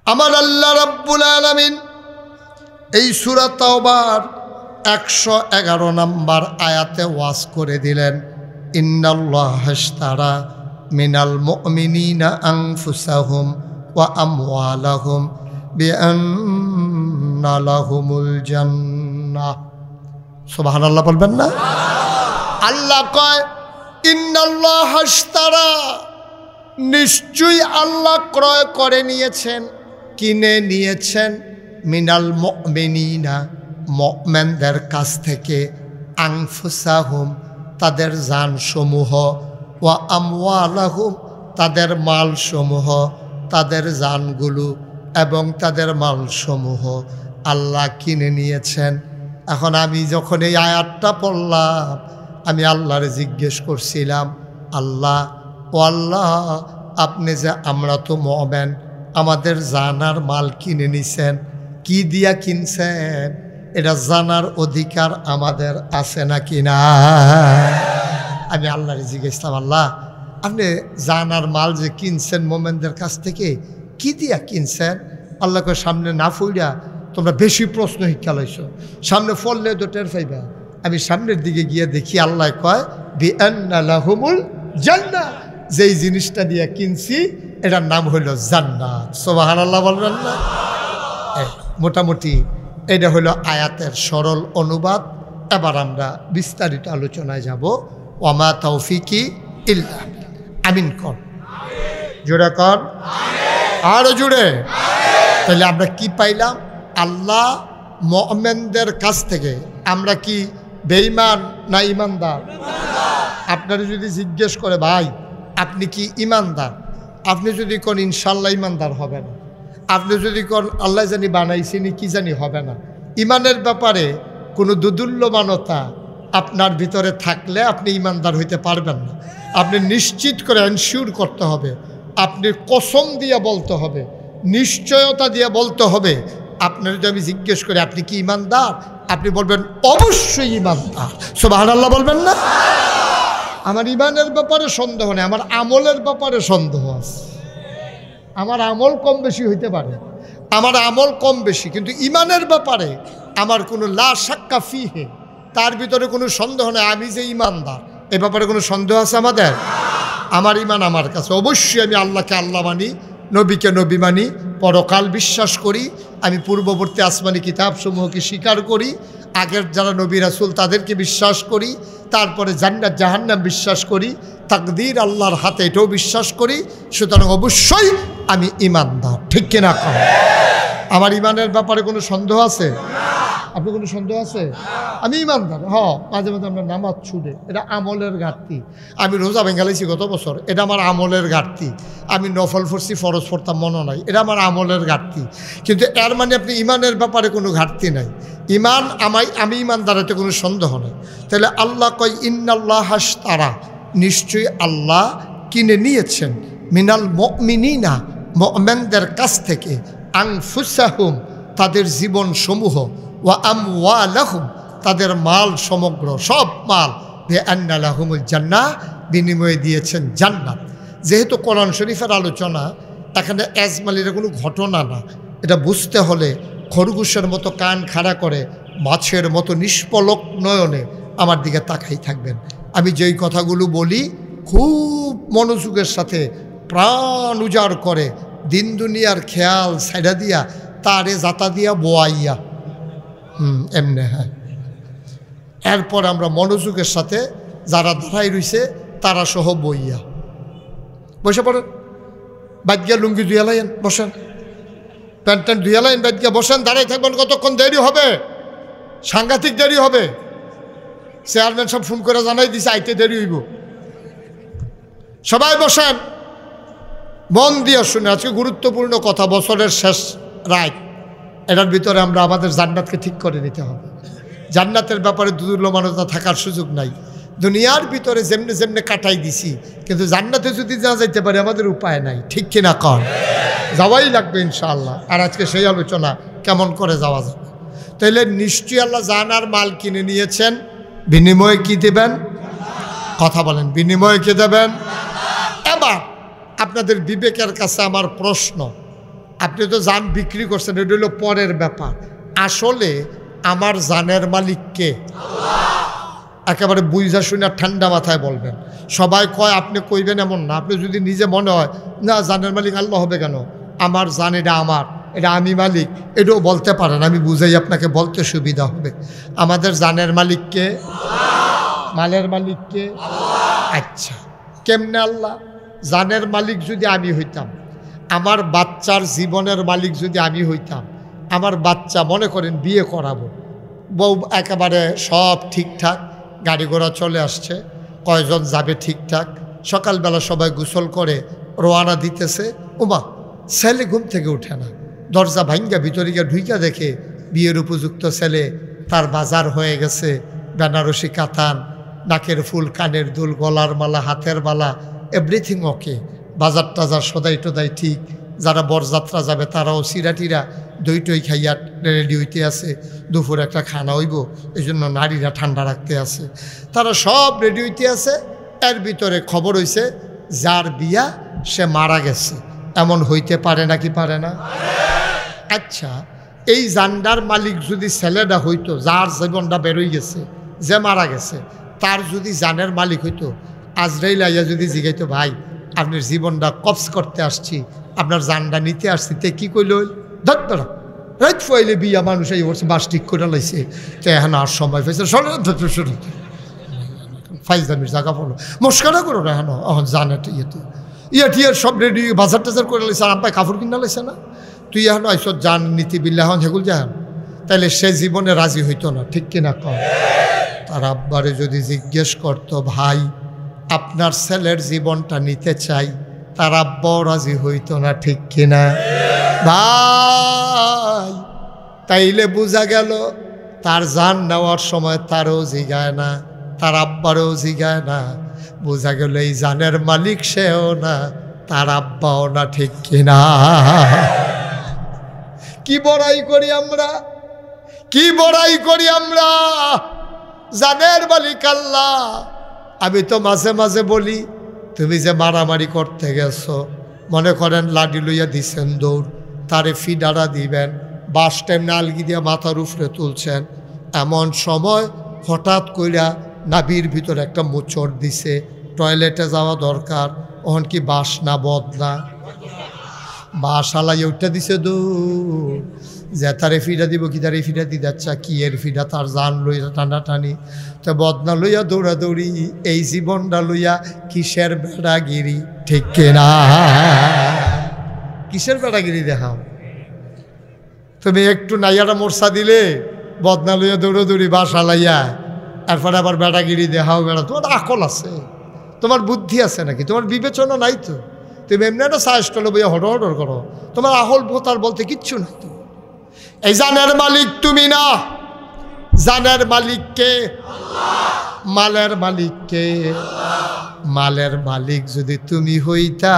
আমার আল্লাহ রাব্বুল আলামিন এই সূরা তাওবার 111 নম্বর আয়াতে ওয়াজ করে দিলেন, ইন্নাল্লাহা আশতারা মিনাল মুমিনিনা আনফুসাহুম ওয়া আমওয়ালাহুম বিআন্না লাহুমুল জান্নাহ। সুবহানাল্লাহ বলবেন না? আল্লাহ কয় ইন্নাল্লাহা আশতারা, নিশ্চয়ই আল্লাহ ক্রয় করে নিয়েছেন, কিনে নিয়েছেন, মিনাল মুমিনিনা, মুমিনদের কাছ থেকে, আনফুসাহুম, তাদের জানসমূহ, ওয়া আমওয়ালাহুম, তাদের মালসমূহ, তাদের জানগুলো এবং তাদের মালসমূহ আল্লাহ কিনে নিয়েছেন। এখন আমি যখন এই আয়াতটা পড়লাম, আমি আল্লাহরে জিজ্ঞেস করছিলাম, আল্লাহ ও আল্লাহ, আপনি যে, আমরা তো মুমিন, আমাদের জানার মাল কিনে নিছেন, কি দিয়া কিনছেন? এটা জানার অধিকার আমাদের আছে নাকি না? আমি আল্লাহরে জিজ্ঞেসলাম, আল্লাহ আপনি জানার মাল যে কিনছেন মুমিনদের কাছ থেকে, কি দিয়া কিনছেন? আল্লাহ কয়, সামনে না ফুইরা তোমরা বেশি প্রশ্ন শিক্ষা লইছো, সামনে ফললে তো টের পাইবা। আমি সামনের দিকে গিয়ে দেখি আল্লাহ কয় বিআন্না লাহুমুল জান্নাহ, যেই জিনিসটা দিয়ে কিনছি এটার নাম হইল জান্নাত। সুবহানাল্লাহ বলবেন না? মোটামুটি এটা হলো আয়াতের সরল অনুবাদ। এবার আমরা বিস্তারিত আলোচনায় যাব। ওয়ামা তৌফিকি ইল্লা বিল্লাহ। আমিন কর, জোরে কর, আরো জোরে। তাহলে আমরা কি পাইলাম? আল্লাহ মুমিনদের কাছ থেকে, আমরা কি বেঈমান না ইমানদার? আপনারা যদি জিজ্ঞেস করে, ভাই আপনি কি ইমানদার? আপনি যদি কোন ইনশাল্লাহ ইমানদার হবে না। আপনি যদি কোন আল্লাহ জানি বানাইছিনি কি জানি হবে না। ইমানের ব্যাপারে কোনো দুদুল্যমানতা আপনার ভিতরে থাকলে আপনি ইমানদার হইতে পারবেন না। আপনি নিশ্চিত করে এনশিওর করতে হবে, আপনি কসম দিয়ে বলতে হবে, নিশ্চয়তা দিয়ে বলতে হবে। আপনার যদি আমি জিজ্ঞেস করি আপনি কি ইমানদার, আপনি বলবেন অবশ্যই ইমানদার। সুবহানাল্লাহ বলবেন না? আমার ইমানের ব্যাপারে সন্দেহ নেই, আমার আমলের ব্যাপারে সন্দেহ আছে। আমার আমল কম বেশি হইতে পারে, আমার আমল কম বেশি, কিন্তু ইমানের ব্যাপারে আমার কোনো লা শাক্কা ফিহে, তার ভিতরে কোনো সন্দেহ নেই আমি যে ইমানদার। এ ব্যাপারে কোনো সন্দেহ আছে আমাদের? আমার ইমান আমার কাছে অবশ্যই, আমি আল্লাহকে আল্লাহ মানি, নবীকে নবী মানি, পরকাল বিশ্বাস করি, আমি পূর্ববর্তী আসমানি কিতাবসমূহকে স্বীকার করি, আগের যারা নবী রাসূল তাদেরকে বিশ্বাস করি, তারপরে জান্নাত জাহান্নাম বিশ্বাস করি, তাকদীর আল্লাহর হাতে এটাও বিশ্বাস করি। সুতরাং অবশ্যই আমি ইমানদার, ঠিক কিনা? আমার ইমানের ব্যাপারে কোনো সন্দেহ আছে? আপনি কোনো সন্দেহ আছে? আমি ইমানদার। মাঝে মাঝে আমরা নামাজ ছুটে, এটা আমলের ঘাটতি। আমি রোজা ভেঙ্গালাইছি গত বছর, এটা আমার আমলের ঘাটতি। আমি নফল পড়ছি, ফরজ পড়তাম মনে নাই, এটা আমার আমলের ঘাটতি। কিন্তু এর মানে আপনি ইমানের ব্যাপারে কোনো ঘাটতি নাই। ইমান আমি ইমানদার, এতে কোনো সন্দেহ নেই। তাহলে আল্লাহ কয় ইন্নাল্লাহা আশতারা, নিশ্চয়ই আল্লাহ কিনে নিয়েছেন, মিনাল মুমিনিনা, মুমিনদের কাছ থেকে, আনফুসাহুম, তাদের জীবন সমূহ, ওয়া আমওয়ালাহুম, তাদের মাল সমগ্র, সব মাল, বিআন্না লাহুমুল জান্নাহ, বিনিময়ে দিয়েছেন জান্নাত। যেহেতু কোরআন শরীফের আলোচনা, এখানে এজমালির কোনো ঘটনা না। এটা বুঝতে হলে খরগোশের মতো কান খাড়া করে, মাছের মতো নিষ্পলক নয়নে আমার দিকে তাকাই থাকবেন। আমি যেই কথাগুলো বলি খুব মনোযোগের সাথে প্রাণ উজাড় করে, দিন দুনিয়ার খেয়াল সাইডা দিয়া, তারে জাতা দিয়া বোয়াইয়া, এমনি, হ্যাঁ। এরপর আমরা মনোযোগের সাথে যারা দাঁড়াই রইছে তারা সহ বইয়া বসে পড়েন। বাদগিয়া লুঙ্গি ধুইয়া লাইন, বসেন। প্যান্ট ট্যান্ট ধুইয়া লাইন, বাদগিয়া বসেন। দাঁড়াই থাকবেন কতক্ষণ? দেরি হবে, সাংঘাতিক দেরি হবে। চেয়ারম্যান সব ফোন করে জানাই দিছে আইতে দেরি হইব। সবাই বসেন, মন দিয়ে শুনে। আজকে গুরুত্বপূর্ণ কথা, বছরের শেষ রাত, এটার ভিতরে আমরা আমাদের জান্নাতকে ঠিক করে নিতে হবে। জান্নাতের ব্যাপারে দুর্লমানতা থাকার সুযোগ নাই। দুনিয়ার ভিতরে যেমনে যেমনে কাটাই দিছি, কিন্তু জান্নাতে যদি না যাইতে পারে আমাদের উপায় নাই, ঠিক কিনা? কর, যাওয়াই লাগবে ইনশাআল্লাহ। আর আজকে সেই আলোচনা কেমন করে যাওয়া যাবে। তাইলে নিশ্চয়ই আল্লাহ জানার মাল কিনে নিয়েছেন, বিনিময়ে কি দেবেন? কথা বলেন, বিনিময়ে কি দেবেন? এবার আপনাদের বিবেকের কাছে আমার প্রশ্ন, আপনি তো জান বিক্রি করছেন, এটা হলো পরের ব্যাপার। আসলে আমার জানের মালিক কে? একেবারে বুঝা শুনে ঠান্ডা মাথায় বলবেন। সবাই কয় আপনি কইবেন এমন না। আপনি যদি নিজে মনে হয় না জানের মালিক আল্লাহ হবে কেন, আমার জান এটা আমার, এটা আমি মালিক, এটাও বলতে পারেন, আমি বুঝাই আপনাকে বলতে সুবিধা হবে। আমাদের জানের মালিককে, মালের মালিককে। আচ্ছা, কেমনে আল্লাহ? জানের মালিক যদি আমি হইতাম, আমার বাচ্চার জীবনের মালিক যদি আমি হইতাম, আমার বাচ্চা মনে করেন বিয়ে করাবো, বউ একেবারে সব ঠিকঠাক, গাড়ি ঘোড়া চলে আসছে, কয়জন যাবে ঠিকঠাক, সকালবেলা সবাই গোসল করে রোয়ানা দিতেছে, ওমা ছেলে ঘুম থেকে উঠে না, দরজা ভাঙ্গা ভিতরে গিয়ে ঢুইকা দেখে বিয়ের উপযুক্ত ছেলে, তার বাজার হয়ে গেছে, বেনারসি কাতান, নাকের ফুল, কানের দুল, গলার মালা, হাতের মালা, এভরিথিং ওকে, বাজার টাজার সদাই টদাই ঠিক। যারা বরযাত্রা যাবে তারাও সিরাটিরা দই টই খাইয়া রেডি হইতে আছে, দুপুর একটা খানা হইব, এই জন্য নারীরা ঠান্ডা রাখতে আছে, তারা সব রেডি হইতে আছে। এর ভিতরে খবর হইছে যার বিয়া সে মারা গেছে। এমন হইতে পারে নাকি পারে না? আচ্ছা, এই জান্ডার মালিক যদি ছেলেটা হইতো, যার জীবনটা বেরোই গেছে, যে মারা গেছে, তার যদি জানের মালিক হইতো, আজরাইল আইয়া যদি জিগাইতো ভাই আপনার জীবনটা কবজ করতে আসছি, আপনার জানটা নিতে আসছি, তে কি কইল? ধরা রাইট ফইলে বিয়া মানুষ এই বলছে বাস ঠিক করে লাইছে, তো এখন আর সময় পেয়েছে, শোনো ফাইজদামির জায়গা পড়লো, মস্কারা করো না, এখন জানে ইয়েটিয়ার সব রেডি, বাজার টাজার করে লাইছে, আর আব্বাই কাপড় কিনা লাইছে না, তুই এখন আইস জান নীতি বিল্লা এখন হেগুল যান, তাইলে সে জীবনে রাজি হইতো না, ঠিক কিনা কম? তার আব্বারে যদি জিজ্ঞেস করতো ভাই আপনার ছেলের জীবনটা নিতে চাই, তার আব্বাও রাজি হইতো না, ঠিক কিনা ভাই? তাইলে বোঝা গেল তার জান নেওয়ার সময় তারও জিগায় না, তার আব্বারও জিগায় না, বোঝা গেল এই জানের মালিক সেও না, তার আব্বাও না, ঠিক কিনা? কি বড়াই করি আমরা, কি বড়াই করি আমরা! জানের মালিক আল্লাহ। আমি তো মাঝে মাঝে বলি, তুমি যে মারামারি করতে গেছো, মনে করেন লাডি লইয়া দিছেন দৌড়, তারে ফিডারা দিবেন, বাস টাইম নালগি দিয়া মাথার উপরে তুলছেন, এমন সময় হঠাৎ কইরা নাভির ভিতরে একটা মোচড় দিছে, টয়লেটে যাওয়া দরকার, ওহন কি বাস না বদ না? বাস হালাই উঠতে দিছে দৌড়, যে তারে ফিডা দিব কি তারে ফিডা দি যাচ্ছা, কি এর ফিডা, তার জান লইয়া টানাটানি, তো বদনা লইয়া দৌড়াদৌড়ি, এই জীবনটা লইয়া কিসের বেড়াগিরি, ঠিক কিনা? কিসের বেড়াগিরি দেখাও? তুমি একটু নাইয়াটা মোরসা দিলে বদনা লইয়া দৌড়াদৌড়ি, বাসা লাইয়া, এরপরে আবার বেড়াগিরি দেখাও। বেড়া তোমার আকল আছে, তোমার বুদ্ধি আছে নাকি? তোমার বিবেচনা নাই তো? তুমি এমনি একটা সাহস করলো বইয়া হডর হডর করো, তোমার আহল ভোতার বলতে কিচ্ছু নাই তো। এই জানের মালিক তুমি না, জানের মালিককে, মালের মালিককে। মালের মালিক যদি তুমি হইতা,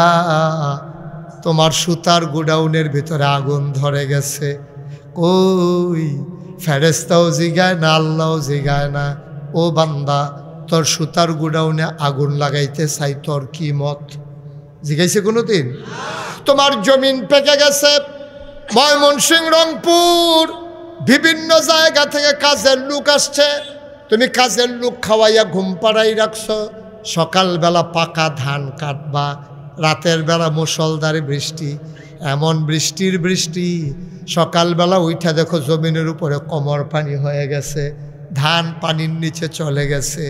তোমার সুতার গোডাউনের ভিতরে আগুন ধরে গেছে, ওই ফেরেশতাও জিগায় না, আল্লাহও জিগায় না, ও বান্দা তোর সুতার গোডাউনে আগুন লাগাইতে চাই, তোর কি মত? জিগাইছে কোনোদিন? তোমার জমিন পেকে গেছে, ময়মনসিংহ, রংপুর, বিভিন্ন জায়গা থেকে কাজের লোক আসছে, তুমি কাজের লোক খাওয়াইয়া ঘুম পাড়াই রাখছো, সকালবেলা পাকা ধান কাটবা, রাতের বেলা মুষলধারে বৃষ্টি, এমন বৃষ্টির বৃষ্টি, সকালবেলা উঠা দেখো জমিনের উপরে কোমর পানি হয়ে গেছে, ধান পানির নিচে চলে গেছে।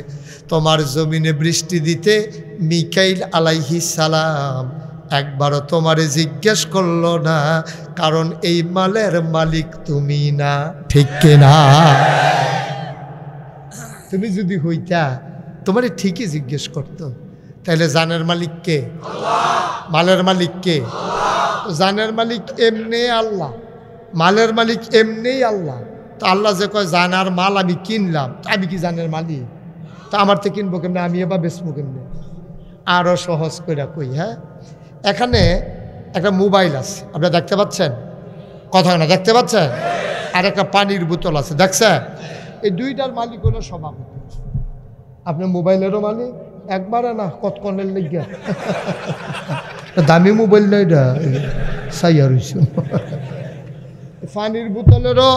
তোমার জমিনে বৃষ্টি দিতে মিকাইল আলাইহিস সালাম একবারও তোমারে জিজ্ঞেস করলো না, কারণ এই মালের মালিক তুমি না, ঠিক কিনা? তুমি যদি হইতা তোমারে ঠিকই জিজ্ঞেস করতো। তাহলে জানের মালিক কে? মালের মালিক কে? জানের মালিক এমনি আল্লাহ, মালের মালিক এমনি আল্লাহ। তো আল্লাহ যে কয় জানার মাল আমি কিনলাম, আমি কি জানের মালিক? তা আমার তো কিনবো কেমনে, আমি এবার বেচবো কেমনে? আরও সহজ করে কই, হ্যাঁ, এখানে একটা মোবাইল আছে, আপনারা দেখতে পাচ্ছেন? কথা না দেখতে পাচ্ছেন? আর একটা পানির বোতল আছে, দেখছেন? এই দুইটার মালিক হলো সভাপতি। আপনার মোবাইলেরও মালিক একবারে না, কতক্ষণের লেগে দামি মোবাইল না, এটা সাইয়া রইছুন। পানির বোতলেরও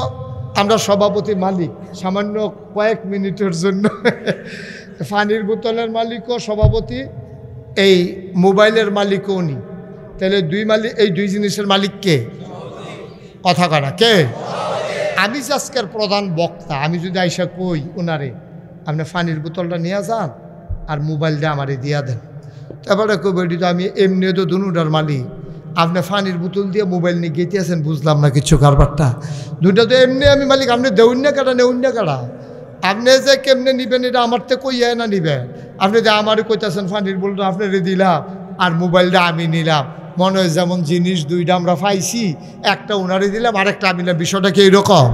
আমরা সভাপতি মালিক, সামান্য কয়েক মিনিটের জন্য। পানির বোতলের মালিকও সভাপতি, এই মোবাইলের মালিকও উনি। তাহলে দুই মালিক, এই দুই জিনিসের মালিক কে? কথা কাটা কে? আমি যে আজকের প্রধান বক্তা, আমি যদি আইসা কই ওনারে আপনি পানির বোতলটা নিয়ে যান আর মোবাইলটা আমারে দিয়া দেন, তারপরে কবি তো আমি এমনি তো দুটার মালিক, আপনি পানির বোতল দিয়ে মোবাইল নিয়ে গেতে আছেন, বুঝলাম না কিছু কারবারটা। দুইটা তো এমনি আমি মালিক, আপনি দেউন না কাটা নেউন না কাটা, আপনি যে কেমনে নিবেন এটা আমার তো কইয়া না নিবেন। আপনি যে আমারও কইতেছেন পানির বোতলটা আপনারে দিলাম আর মোবাইলটা আমি নিলাম, মনে হয় যেমন জিনিস দুইটা আমরা পাইছি, একটা ওনারে দিলাম আর একটা আমি নিলাম। বিষয়টা কি এইরকম?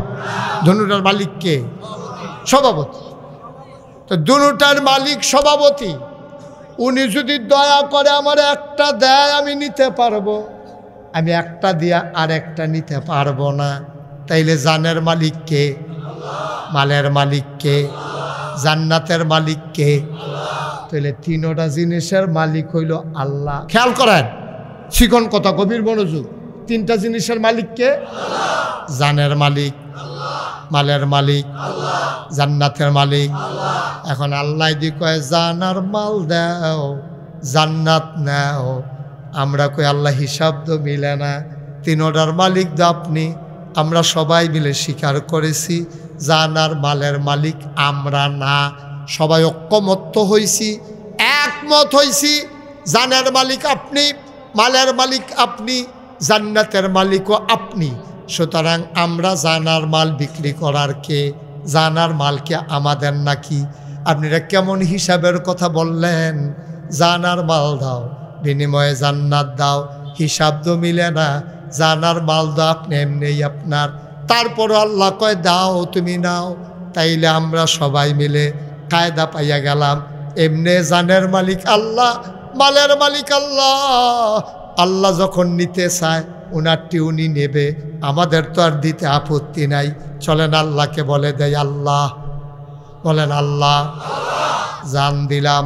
দুটার মালিক কে? সভাপতি। তো দুটার মালিক সভাপতি, উনি যদি দয়া করে আমার একটা দেয় আমি নিতে পারবো, আমি একটা দিয়া আর একটা নিতে পারবো না। তাইলে জানের মালিক কে? মালের মালিক কে? জান্নাতের মালিক কে? তাইলে তিনটা জিনিসের মালিক হইল আল্লাহ। খেয়াল করেন, শিখন কথা, গভীর মনোযোগ। তিনটা জিনিসের মালিক কে? জানের মালিক, মালের মালিক, জান্নাতের মালিক। এখন আল্লাহ দি কয় জানার মাল দাও, জান্নাত নাও। আমরা কই আল্লাহ হিসাব তো মিলে না, তিনটার মালিক তো আপনি। আমরা সবাই মিলে স্বীকার করেছি জানার মালের মালিক আমরা না। সবাই ঐক্যমত্য হইছি, একমত হইছি, জানের মালিক আপনি, মালের মালিক আপনি, জান্নাতের মালিকও আপনি। সুতরাং আমরা জানার মাল বিক্রি করার কে? জানার মালকে আমাদের নাকি? আপনারা কেমন হিসাবের কথা বললেন? জানার মাল দাও, বিনিময়ে জান্নাত দাও, হিসাব তো মিলে না। জানার মাল দাও আপনি এমনি আপনার, তারপরও আল্লাহ কয় দাও তুমি নাও। তাইলে আমরা সবাই মিলে কায়দা পাইয়া গেলাম, এমনি জানের মালিক আল্লাহ, মালের মালিক আল্লাহ। আল্লাহ যখন নিতে চায় উনারটি উনি নেবে, আমাদের তো আর দিতে আপত্তি নাই। চলেন আল্লাহকে বলে দেয় আল্লাহ, বলেন আল্লাহ জান দিলাম,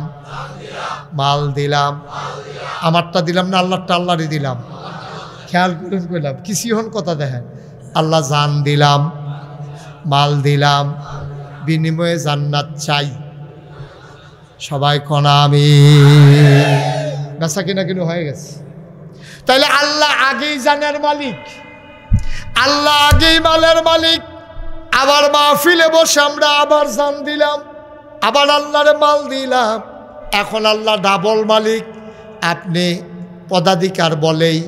মাল দিলাম, আমারটা দিলাম না আল্লাহরটা আল্লাহরই দিলাম। খেয়াল করে কইলাম কিছু হন কথা দেখেন, আল্লাহ জান দিলাম, মাল দিলাম, বিনিময়ে জান্নাত চাই। সবাই কনা আমি বেচা কিনা কিনো হয়ে গেছে। তাইলে আল্লাহ আগেই জানের মালিক, আল্লাহ আগেই মালের মালিক। আবার মাহফিলে বসে আমরা আবার জান দিলাম, আবার আল্লাহরে মাল দিলাম। এখন আল্লাহ ডাবল মালিক। আপনি পদাধিকার বলেই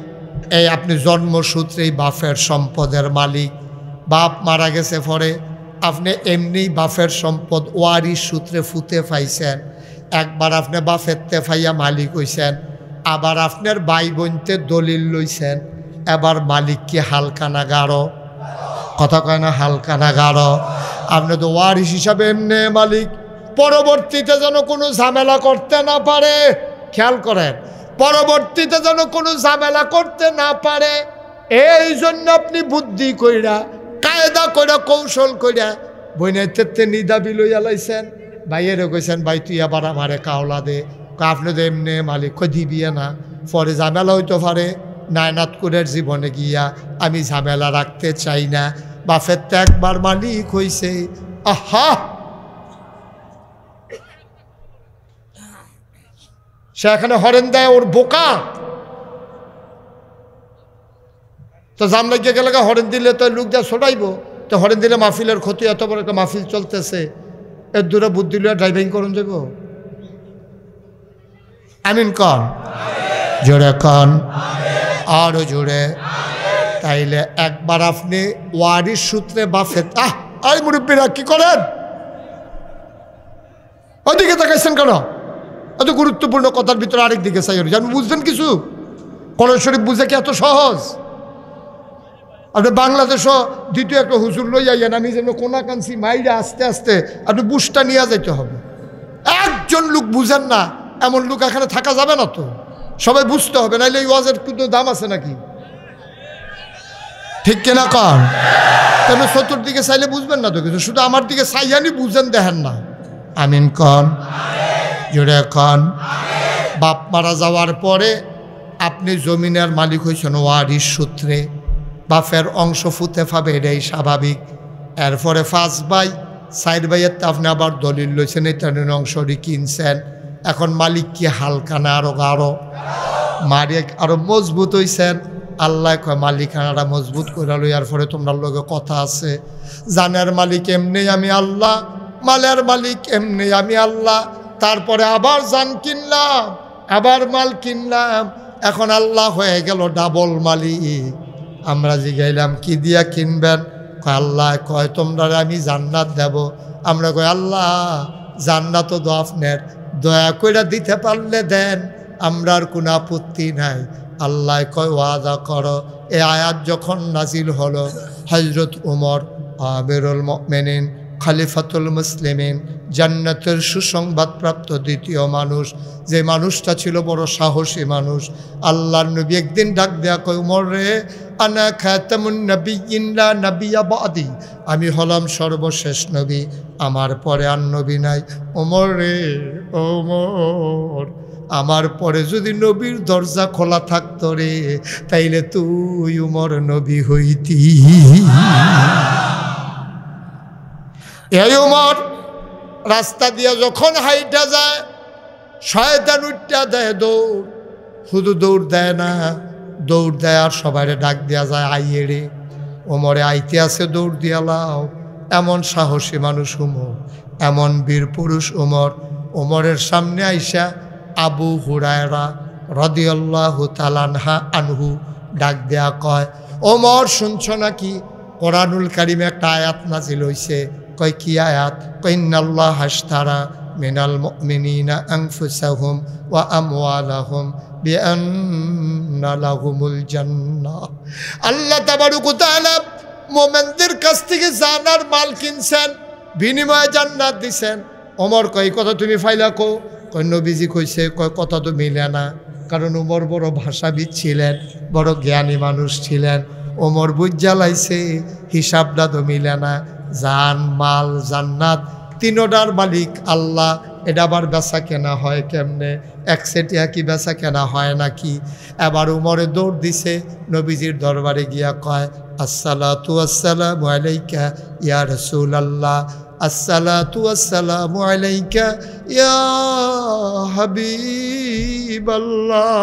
এই আপনি জন্মসূত্রেই বাপের সম্পদের মালিক। বাপ মারা গেছে পরে আপনি এমনি বাপের সম্পদ ওয়ারিশ সূত্রে ফুতে পাইছেন। একবার আপনি বাপের তেফাইয়া মালিক হইছেন, আবার আপনার ভাই বোনতে দলিল লইছেন। এবার মালিক কি হালকা না গাঢ়? কথা কয় না হালকা না গাঢ়? আপনি তো ওয়ারিশ হিসাবে এমনি মালিক, পরবর্তীতে যেন কোনো ঝামেলা করতে না পারে। খেয়াল করেন, পরবর্তীতে যেন কোনো ঝামেলা করতে না পারে, এই জন্য আপনি বুদ্ধি কইরা, কায়দা কইরা, কৌশল কইরা বইনের তেতে নিদাবি লইয়া লাইছেন। ভাইয়েরও কইছেন ভাই তুই আবার আমারে কাওলা দে, আপনি তো এমনি মালিক দিবিয়ে না, পরে ঝামেলা হইতে পারে। নায়নাতকুরের জীবনে গিয়া আমি ঝামেলা রাখতে চাই না। বাপের তো একবার মালিক হইছে। আহা, সে এখানে হরেন দেয়, ওর বোকা তো জাম লাগিয়ে গেলে হরেন দিলে তো লোক যা ছোটাইব, তো হরেন দিলে মাহফিলের ক্ষতি। এত বড় একটা মাহফিল চলতেছে, এর দূরে বুদ্ধি লিয়া ড্রাইভিং করুন যাব। আমিন কন, জোরে কন, আরো জোরে। তাইলে একবার আপনি ওয়ারিশ সূত্রে বাফেত আই মুরব্বীরা কি করেন? ওদিকে তাকাইছেন কেন? এত গুরুত্বপূর্ণ কথার ভিতরে আরেক দিকে চাই। আপনি বুঝবেন কিছু? কোরআন শরীফ বুঝে কি এত সহজ? আপনি বাংলাদেশও দ্বিতীয় একটা হুজুর লই যাইয়েন, আমি যেন কোনা কাঞ্চি মাইরা আস্তে আস্তে আপনি বুঝটা নিয়ে যাইতে হবে। একজন লোক বুঝেন না এমন লোক এখানে থাকা যাবে না, তো সবাই বুঝতে হবে, নাইলে এই ওয়াজের কিন্তু দাম আছে নাকি? ঠিক কিনা কন? তেমন চতুর্দিকে চাইলে বুঝবেন না তো কিছু, শুধু আমার দিকে চাইয়ানি বুঝেন, দেখেন না। আমিন কন, জোরে কন। বাপ মারা যাওয়ার পরে আপনি জমিনের মালিক হয়েছেন ওয়ারিশ সূত্রে, বাপের অংশ ফুতে পাবে, এটাই স্বাভাবিক। এরপরে 5 ভাই 4 ভাইয়ের তো আপনি আবার দলিল লইছেন, এটা অংশটি কিনছেন। এখন মালিক কি হালকা না আরো গাঢ়? মালিক আরো মজবুত হইছেন। আল্লাহ কয় মালিকানাটা মজবুত করে লইয়ার পরে তোমরা লোকে কথা আছে, জানের মালিক এমনি আমি আল্লাহ, মালের মালিক এমনি আমি আল্লাহ। তারপরে আবার জান কিনলাম, আবার মাল কিনলাম, এখন আল্লাহ হয়ে গেল ডাবল মালিক। আমরা জিগাইলাম কি দিয়া কিনবেন? কয় আল্লাহ কয় তোমরা আমি জান্নাত দেব। আমরা কই আল্লাহ জান্নাত তো আপনার, দয়া করে দিতে পারলে দেন, আমরার কোনো আপত্তি নাই। আল্লাহ কয় ওয়াদা করো। এ আয়াত যখন নাজিল হলো, হযরত উমর আমিরুল মুমিনিন খলিফাতুল মুসলিমিন, জান্নাতের সুসংবাদপ্রাপ্ত দ্বিতীয় মানুষ, যে মানুষটা ছিল বড় সাহসী মানুষ, আল্লাহর নবী একদিন ডাক দেয়া কয় উমর রে, আনা খাতামুন নবিয়্যিন লা নাবিয়্যা বাদি, আমি হলাম সর্বশেষ নবী, আমার পরে আর নবী নাই। ওমর রে ওমর, আমার পরে যদি নবীর দরজা খোলা থাকতো রে, তাইলে তুই উমর নবী হইতি। এই উমর রাস্তা দিয়ে যখন হাইটা যায়, শয়তান উঠটা দেয় দৌড়, শুধু দৌড় দেয় না, দৌড় দেয় আর সবাই ডাক দেওয়া যায় আইয়ে রে। ওমরে আইতে আছে দৌড় দিয়া লাও। এমন সাহসী মানুষ উমর, এমন বীর পুরুষ উমর। ওমরের সামনে আইসা আবু হুরায়রা রাদিয়াল্লাহু তাআলা আনহু ডাক দেয়া কয়, ওমর শুনছ নাকি কোরআনুল কারিমে একটা আয়াত নাজিল হইছে? কয় কি আয়াত? কয় ইন্নাল্লাহ আশতারা মিনাল মুমিনিনা আনফুসাহুম ওয়া আমওয়ালাহুম বিআন্না লাহুমুল জান্নাহ। আল্লাহ তাবারক ওয়া তাআলা মুমিনদের কাছ থেকে জান আর মাল কিনছেন, বিনিময়ে জান্নাত দিছেন। ওমর কয় কথা তুমি ফাইলা কো? কয় নবীজি কইছে। কয় কথা তো মিলে না, কারণ ওমর বড় ভাষাবিদ ছিলেন, বড় জ্ঞানী মানুষ ছিলেন। ওমর বুঝা লাইছে হিসাবটা তো মিলে না, জান মাল জান্নাত তিনোটার মালিক আল্লাহ, এটা আবার বেচা কেনা হয় কেমনে? একসেটিয়া কি বেচা কেনা হয় নাকি? এবার উমরে দৌড় দিছে নবীজির দরবারে গিয়া কয়, আসসালাতু আসসালামু আলাইকা ইয়া রাসূলুল্লাহ, আসসালাতু আসসালামু আলাইকা ইয়া হাবিবাল্লাহ,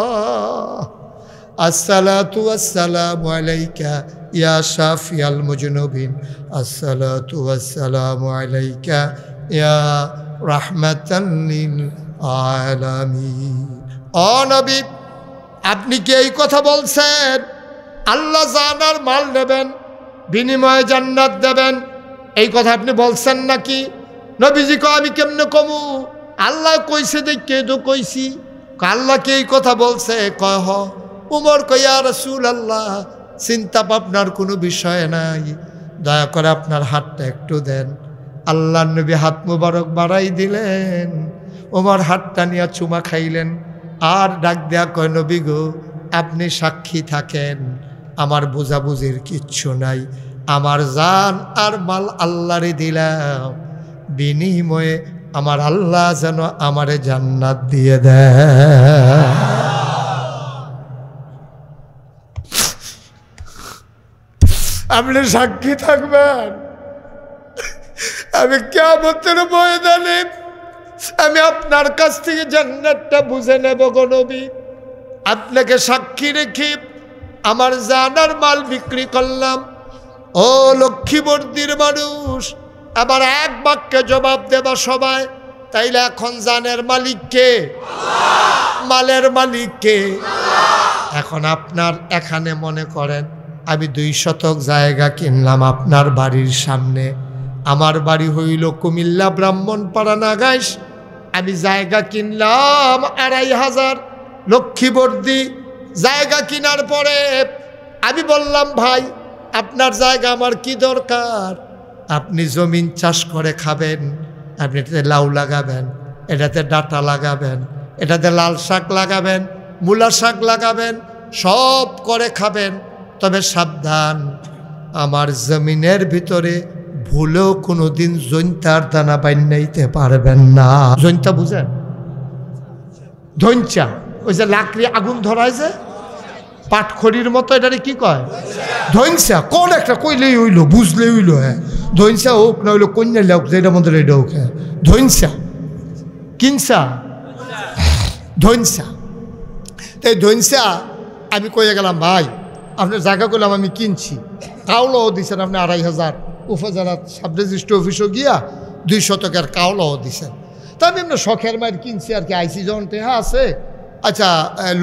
আসসালাতু আসসালামু আলাইকা ইয়া শাফিয়াল মুজনুবিন, আসসালাতু আসসালামু আলাইকা ইয়া রাহমাতাল লিল আলামিন। ও নবী, আপনি কি এই কথা বলছেন আল্লাহ জানার মাল নেবেন, বিনিময়ে জান্নাত দেবেন? এই কথা আপনি বলছেন নাকি? নবীজি কয় আমি কেমনে কমু? আল্লাহ কইছে দেখে তো কইছি। আল্লাহ কি এই কথা বলছে? কয় হ। উমর কয় ইয়া রাসূলুল্লাহ, চিন্তা ভাবনার কোনো বিষয় নাই, দয়া করে আপনার হাতটা একটু দেন। আল্লাহর নবী হাত মুবারক বাড়াই দিলেন, ওমর হাতটা নিয়ে চুমা খাইলেন, আর ডাক দেয়া কয় নবী গো, আপনি সাক্ষী থাকেন, আমার বুঝাবুঝির কিচ্ছু নাই, আমার জান আর মাল আল্লাহরে দিলাম, বিনিময়ে আমার আল্লাহ যেন আমারে জান্নাত দিয়ে দেয়। আপনি সাক্ষী থাকবেন, আমি কিয়ামতের ময়দানে আমি আপনার কাছ থেকে জান্নাতটা বুঝে নেব গো নবী। আপনাকে সাক্ষী রেখে আমার জানার মাল বিক্রি করলাম। ও লক্ষ্মীবর্দীর মানুষ, আবার এক বাক্যে জবাব দেবা সবাই। তাইলে এখন জানের মালিক কে? মালের মালিক কে? এখন আপনার এখানে মনে করেন আমি 2 শতক জায়গা কিনলাম আপনার বাড়ির সামনে। আমার বাড়ি হইল কুমিল্লা ব্রাহ্মণপাড়া নাগাইশ। আমি জায়গা কিনলাম 2500 লক্ষ্মীবর্দী। জায়গা কেনার পরে আমি বললাম ভাই আপনার জায়গা আমার কি দরকার? আপনি জমিন চাষ করে খাবেন, আপনি এটাতে লাউ লাগাবেন, এটাতে ডাঁটা লাগাবেন, এটাতে লাল শাক লাগাবেন, মূলা শাক লাগাবেন, সব করে খাবেন। তবে সাবধান, আমার জমিনের ভিতরে ভুলেও কোনোদিন জৈন্তার দানা বাইনাইতে পারবেন না। জৈন্তা বুঝেন? ধৈঞ্চা, ওই যে লাকড়ি আগুন ধরায় যে পাটখড়ির মতো এটারে কি কয়? ধইনসা। কোন একটা কইলেই হইলো, বুঝলেই হইলো। হ্যাঁ, ধইনসা হোক না হইলো কন্যা লোক, যেটা মধ্যে এটা হোক। হ্যাঁ, ধইনসা কিনসা ধইনসা। তাই ধইনসা আমি কইয়া গেলাম, ভাই আপনার জায়গা করলাম আমি কিনছি, কাউলাও দিচ্ছেন আপনি 2,500, উপজেলা সাব রেজিস্ট্রি অফিসও গিয়া 2 শতকের কাউলাও দিচ্ছেন। তা আমি আপনার শখের মায়ের কিনছি আর কি, আইসি যখন টেহা আছে, আচ্ছা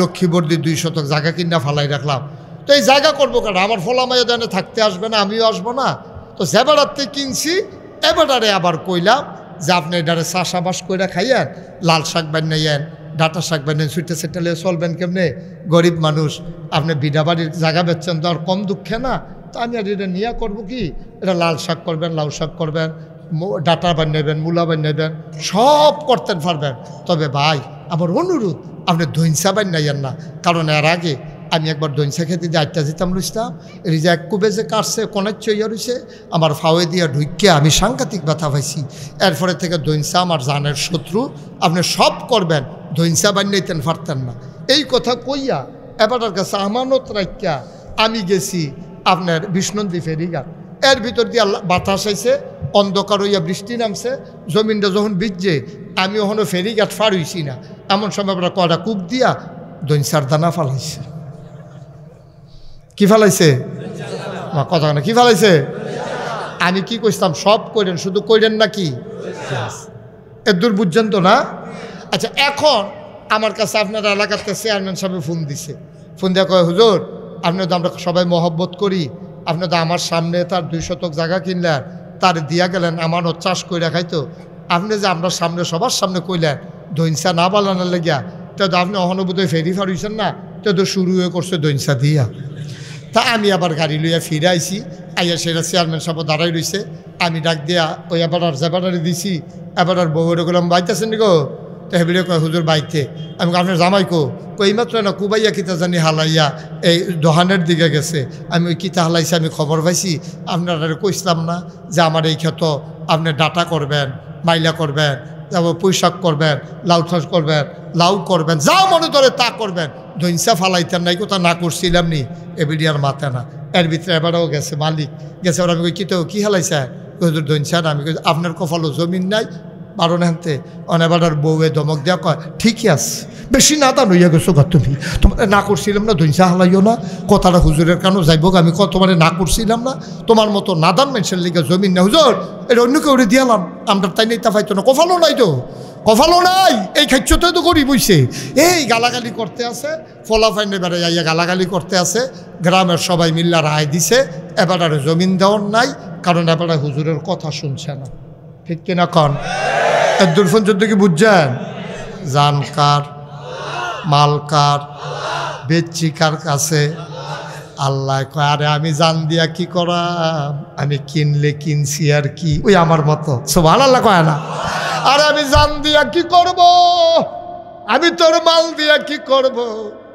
লক্ষ্মীবর্দি 2 শতক জায়গা কিনা ফালাই রাখলাম। তো এই জায়গা করবো কেন, আমার ফলা মাইয়া জানে থাকতে আসবে না, আমিও আসবো না। তো যেবারাতে কিনছি এবারে আবার কইলাম যে আপনি এটারে চাষাবাস করে খাইয়েন, লাল শাক বানাইয়েন, ডাটা শাক বানাইন, সুইটা সেটালে চলবেন কেমনে, গরিব মানুষ। আপনি বিডা বাড়ির জায়গা বেচছেন তো আর কম দুঃখে না। তো আমি আর এটা নিয়ে করবো কি, এটা লাল শাক করবেন, লাউ শাক করবেন, ডাটা বানাইবেন, মূলা বানাইবেন, সব করতেন পারবেন। তবে ভাই আমার অনুরোধ, আপনি ধইনসা বানাইয়েন না, কারণ এর আগে আমি একবার দইনসা খেতে দিয়ে আটটা যেতাম লুইতাম, এই যে এক কুবে যে কাটছে কোনের চইয়া রইছে, আমার ফাওয়ে দিয়া ঢুকিয়ে আমি সাংঘাতিক ব্যথা পাইছি। এরপরে থেকে দইনসা আমার জানের শত্রু, আপনি সব করবেন, দইনসা বানাইতেন পারতেন না। এই কথা কইয়া এবারের কাছে আমানত রাখিয়া আমি গেছি আপনার বিষ্ণন্দী ফেরিঘাট। এর ভিতর দিয়ে বাতাস আইছে, অন্ধকার হইয়া বৃষ্টি নামছে, জমিনটা যখন ভিজছে, আমি ওখানে ফেরিঘাট ফার হইছি না, এমন সময় আপনার কটা কূপ দিয়া দইনসার দানা ফালাইছে। কি ফেলাইছে? কথা না, কি ফেলাইছে? আমি কি কইতাম, সব কইরেন, শুধু কইরেন না কি, এর দূর বুঝছেন তো না? আচ্ছা, এখন আমার কাছে আপনার এলাকাতে চেয়ারম্যান সাহেব ফোন দিছে, ফোন দিয়ে কয়, হুজুর আপনি তো আমরা সবাই মহব্বত করি, আপনি তো আমার সামনে তার 2 শতক জায়গা কিনলেন, তার দিয়া গেলেন আমারও চাষ করে খাইতো, আপনি যে আমরা সামনে সবার সামনে কইলেন দইনসা না বালানোর লেগিয়া, তো আপনি অহনুভূতই ফেরি ফারুইছেন না, তো শুরু হয়ে করছে দইনসা দিয়া। তা আমি আবার গাড়ি লইয়া ফিরে আইছি, আইয়া সেটা চেয়ারম্যান সাহেব দাঁড়াই রইছে, আমি ডাক দিয়া ওই এবার আর জেবাটারি দিছি, এবার আর বউরে গেলাম বাইতেছেন নি গো, তো হেবিরে কয় হুজুর বাইতে। আমি আপনার জামাই কই মাত্র না কুবাইয়া কিতা জানি হালাইয়া এই দোহানের দিকে গেছে, আমি ওই কিতা হালাইছি আমি খবর পাইছি, আপনারা কইসলাম না যে আমার এই ক্ষেত আপনি ডাটা করবেন, মাইলা করবেন, তারপর পুঁইশাক করবেন, লাউ চাষ করবেন, লাউ করবেন, যা মনে ধরে তা করবেন, দইনসা ফালাইতেন নাই, কোথা না করছিলাম নি, এবিডিয়ার মাথা না। এর ভিতরে এবারও গেছে মালিক গেছে, ওরা আমি কই কি হালাইছে, হুজুর দইনসা না। আমি কই আপনার কপালও জমিন নাই, বারো নানতে অনেবার বউয়ে ধমক দেওয়া কয়, ঠিকই আছে, বেশি না দান হইয়া গেছো গা, তুমি তোমার না করছিলাম না, দইনসা হালাইও না, কথাটা হুজুরের কেন যাইব, আমি তোমার না করছিলাম না, তোমার মতো নাদান মানুষের লিগে জমিন না, হুজুর এটা অন্য কেউ দিয়ালাম, আমরা তাই নেই তা পাইতো না, কপালও নাই তো, কপালও নাই, এই খাচ্ছতে তো করি বইছে, এই গালাগালি করতে আছে, ফলাফাইনে বেড়ে যাইয়া গালাগালি করতে আছে, গ্রামের সবাই মিল্লা রায় দিছে, এবার আর জমিন দেওয়ার নাই, কারণ এবার হুজুরের কথা শুনছে না, ঠিক কিনা কন? এর ফোন যুদ্ধ কি বুঝছেন? জান কার, মাল কার, বেচি কার কাছে? আল্লাহ কয়, আরে আমি জান দিয়া কি করাম, আমি কিনলে কিনছি আর কি, ওই আমার মতো সুবহানাল্লাহ কয় না? আরে আমি জান দিয়া কি করব, আমি তোর মাল দিয়া কি করব,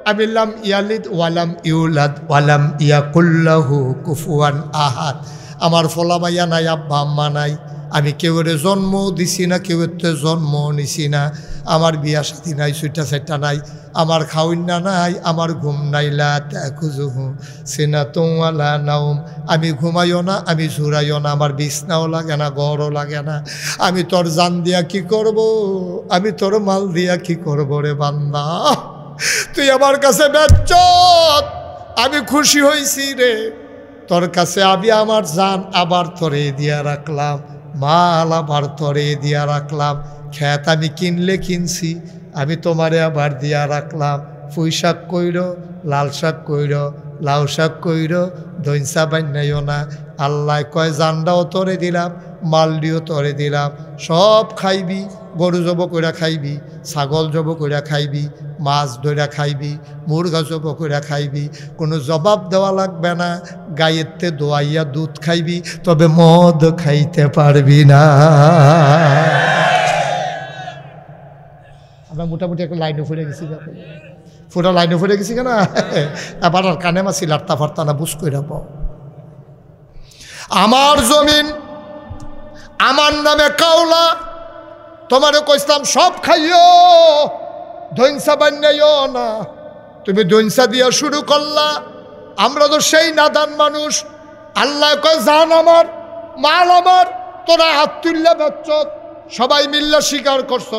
আমি লাম ইয়ালিদ ওয়ালাম ইউলাদ ওয়ালাম ইয়াকুল্লাহু কুফুয়ান আহাদ, আমার ফলা মাইয়া নাই, আব্বা আম্মা নাই, আমি কেউরে জন্ম দিছি না, কেউর তো জন্ম নিছি না, আমার বিয়া সাথী নাই, সুইটা সাইটা নাই, আমার খাওয়িনা নাই, আমার ঘুম নাইলা তাকুজুহু সিনাতুওয়ালা নাওম, আমি ঘুমাইও না, আমি ঝুরাইও না, আমার বিছনাও লাগে না, ঘরও লাগে না, আমি তোর জান দিয়া কি করব, আমি তোর মাল দিয়া কি করব রে বান্দা, তুই আমার কাছে বেচত, আমি খুশি হইছি রে, তোর কাছে আমি আমার জান আবার তোরে দিয়া রাখলাম, মাল আবার তোরে দিয়া রাখলাম, খেত আমি কিনলে কিনছি, আমি তোমারে আবার দিয়া রাখলাম, পুঁই শাক কইর, লাল শাক কইর, লাউ শাক কইর, দইনসা বান্যাইও না, আল্লাহ কয় জানটাও তোরে দিলাম, মালডিও তোরে দিলাম, সব খাইবি, গরু জব কইরা খাইবি, ছাগল জব কইরা খাইবি, মাছ ধইরা খাইবি, মুরগা জব কইরা খাইবি, কোনো জবাব দেওয়া লাগবে না, গায়েতে দোয়াইয়া দুধ খাইবি, তবে মদ খাইতে পারবি না। আমরা মোটামুটি একটা লাইনে ফুটে গেছি, পুরো লাইনে ফুটে গেছি কেনা, এবার আর কানে মাছি লাট্টা ফার্তা না, বুঝ কইরা পাও, আমার জমিন আমার নামে কাওলা, তোমারে কইতাম সব খাইও, দইনসা বান্যাইও না, তুমি দইনসা দিয়া শুরু করলা। আমরা তো সেই নাদান মানুষ। আল্লাহ কয় জান আমার, মাল আমার, তোরা হাত তুললে বেচত, সবাই মিল্লা স্বীকার করছ।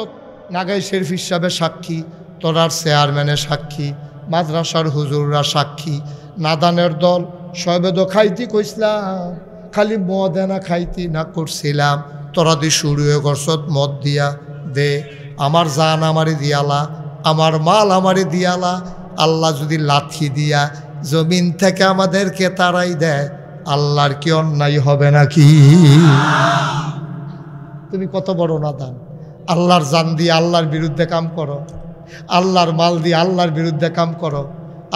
নাগাই শরীফ হিসাবে সাক্ষী, তোরার চেয়ারম্যানের সাক্ষী, মাদ্রাসার হুজুররা সাক্ষী। নাদানের দল সবেদ খাইতি কইসলাম, খালি মদ এনা খাইতি না করছিলাম। তোরা দি শুরু হয়ে করছত মদ দিয়া দে। আমার জান আমারে দিয়ালা, আমার মাল আমারে দিয়ালা। আল্লাহ যদি লাথি দিয়া জমিন থেকে আমাদেরকে তারাই দেয়, আল্লাহর কি অন্যায় হবে নাকি? তুমি কত বড় নাদান! আল্লাহর জান দিয়ে আল্লাহর বিরুদ্ধে কাম করো, আল্লাহর মাল দিয়ে আল্লাহর বিরুদ্ধে কাম করো।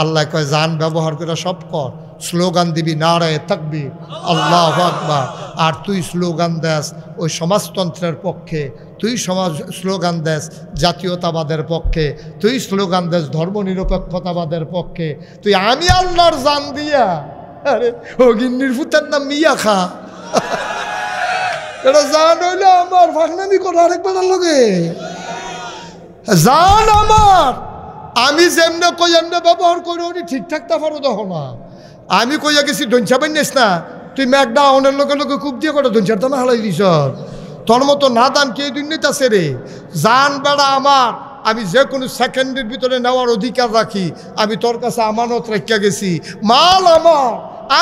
আল্লাহ কয় জান ব্যবহার করে সব কর, স্লোগান দিবি নারায়ে তাকবীর, আল্লাহু আকবার। আর তুই স্লোগান দেস ওই সমাজতন্ত্রের পক্ষে, তুই স্লোগান দেস জাতীয়তাবাদের পক্ষে, তুই স্লোগান দেস ধর্মনিরপেক্ষতাবাদের পক্ষে। তুই আমি আল্লাহর জান দিয়া, আরে ও গিন্নির ফুতের নাম মিয়া খা। এটা জান হইলে আমার ভাগনামি করো আরেকবার লগে জান আমার। আমি যেমনে কই এমনি ব্যবহার করি, উনি ঠিকঠাক তা পারো দেখো না। আমি কইয়া গেছি দঞ্চা বানিস না, তুই ম্যাকডা অনের লোকে লোকে খুব দিয়ে করে দঞ্চার দানা হালাই দিস। তোর মতো না দান কে দুর্নীতি আছে রে? জান বেড়া আমার, আমি যে কোনো সেকেন্ডের ভিতরে নেওয়ার অধিকার রাখি। আমি তোর কাছে আমানত রেখা গেছি, মাল আমার,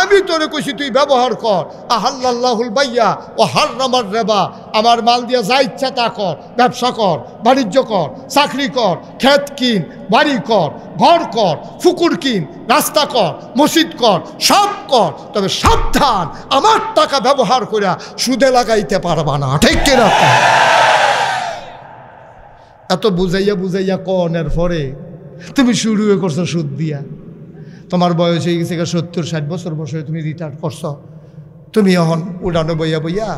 আমি তোরে কইছি তুই ব্যবহার কর। আহাল্লাহুল বাইয়া ও হাররামার রিবা, আমার মাল দিয়া যা ইচ্ছা তা কর, ব্যবসা কর, বাণিজ্য কর, চাকরি কর, ক্ষেত কিন, বাড়ি কর, ঘর কর, পুকুর কিন, রাস্তা কর, মসজিদ কর, সব কর, তবে সাবধান আমার টাকা ব্যবহার করে সুদে লাগাইতে পারবা না। ঠিক কিনা? এত বুঝাইয়া বুঝাইয়া কনের পরে তুমি শুরু করছো সুদ দিয়া। তোমার বয়স হয়ে গেছে 70-60 বছর বয়সে তুমি রিটায়ার করছো। তুমি এখন উড়ানো বইয়া বইয়া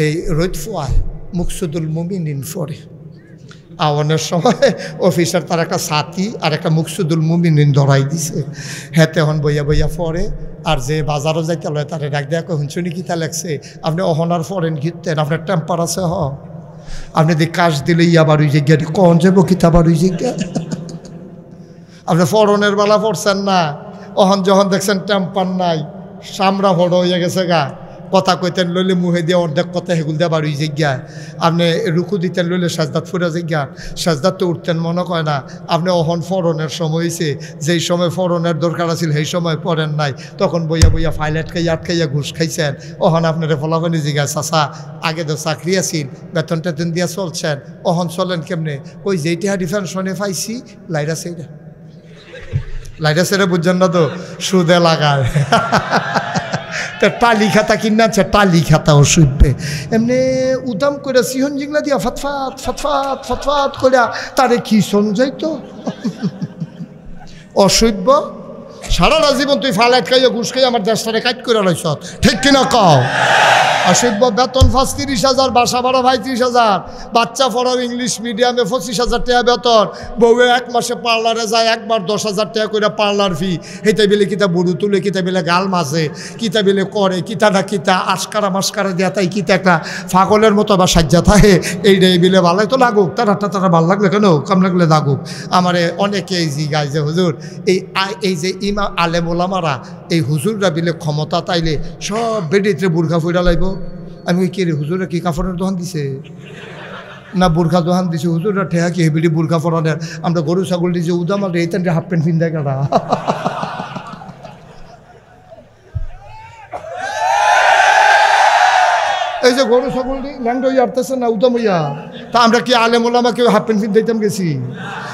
এই রোদ ফোয়ায় মুকসুদুল মুমিনিন ফরে আওয়ানের সময় অফিসার তার একটা সাথী আর একটা মুকসুদুল মুমিনিন ধরাই দিছে। হেতে এখন বইয়া বইয়া ফরে। আর যে বাজারও যাইতে লয় তারে ডাক দেয়া কখন শুনি কিতা লাগছে, আপনি অহনার ফরেন ঘিরতেন, আপনার টেম্পার আছে হ, আপনি দিয়ে কাজ দিলে আবার ওই জায়গা কন যাবো কিতা আবার ওই জায়গা। আপনি ফরনের বেলা পড়ছেন না, অহন যখন দেখছেন টেম্পার নাই, সামরা ফড় হয়ে গেছে গা, কথা কইতেন লইলে মুহে দিয়ে অর্ধেক কথা হেগুল দিয়ে বাড়ি জায়গা। আপনি রুকু দিতেন লইলে সাজদাত ফুরা জায়গা, সাজদাত তো উঠতেন মনে কয় না। আপনি অহন ফরনের সময় হয়েছে, যেই সময় ফরনের দরকার আছিল সেই সময় পড়েন নাই, তখন বইয়া বইয়া ফাইল আটকাইয়া ঘুষ খাইছেন। অহন আপনার ফলাফলি জিগা চাচা আগে তো চাকরি আছিল, বেতন টেতন দিয়া চলছেন, অহন চলেন কেমনে? ওই যেইটা ডিফেন্সনে পাইছি লাইরা সেইটা লাইটা সেরে বুঝছেন না তো, সুদে লাগায়। টালি খাতা কিনাচ্ছে, টালি খাতাও শুনবে এমনি উদাম করে সিহন জিংলা দিয়া ফতফাত ফতফাত ফতফাত করে তারে কি সঞ্জয় তো অসভ্য। সারাটা জীবন তুই ফালাইট খাইয়া ঘুষ খাই আমার দেশটারে কাট করে লইছ, ঠিক কিনা কও? অসভ্য। বেতন 30,000, বাসা ভাড়া 35,000, বাচ্চা পড়াও ইংলিশ মিডিয়ামে 25,000 টাকা বেতন, বউয়ে 1 মাসে পার্লারে যায় একবার 10,000 টাকা করে পার্লার ফি। হেতে বেলে কিতা বুড়ু তুলে, কিতা বেলে গাল মাঝে, কিতা বেলে করে, কিতা না কিতা আশকারা মাস্কারা দেয়া, তাই কিতা একটা ফাগলের মতো বা সাজ্জা থাকে। এইটাই বিলে ভালোই তো লাগুক, তারা ভালো লাগলে কেন, কাম লাগলে লাগুক। আমারে অনেকে এই জিগায় যে হুজুর এই যে ইমা আলেম ওলামারা এই হুজুররা বিলে ক্ষমতা তাইলে সব বেডিতে বুর্খা ফুইরা লাইব। আমি ওই কে রে, হুজুরা কি কাপড়ের দোকান দিছে না বুর্খা দোকান দিছে? হুজুররা ঠেহা কি হেবিডি বুর্খা ফরানের, আমরা গরু ছাগল দিয়েছে উদামাল এই তান হাফ প্যান্ট ফিন্দায় কাটা। এই যে গরু ছাগল দি ল্যাংড হয়ে আসতেছে না উদাম হইয়া, তা আমরা কি আলেম ওলামা কেউ হাফ প্যান্ট ফিন দিতাম গেছি?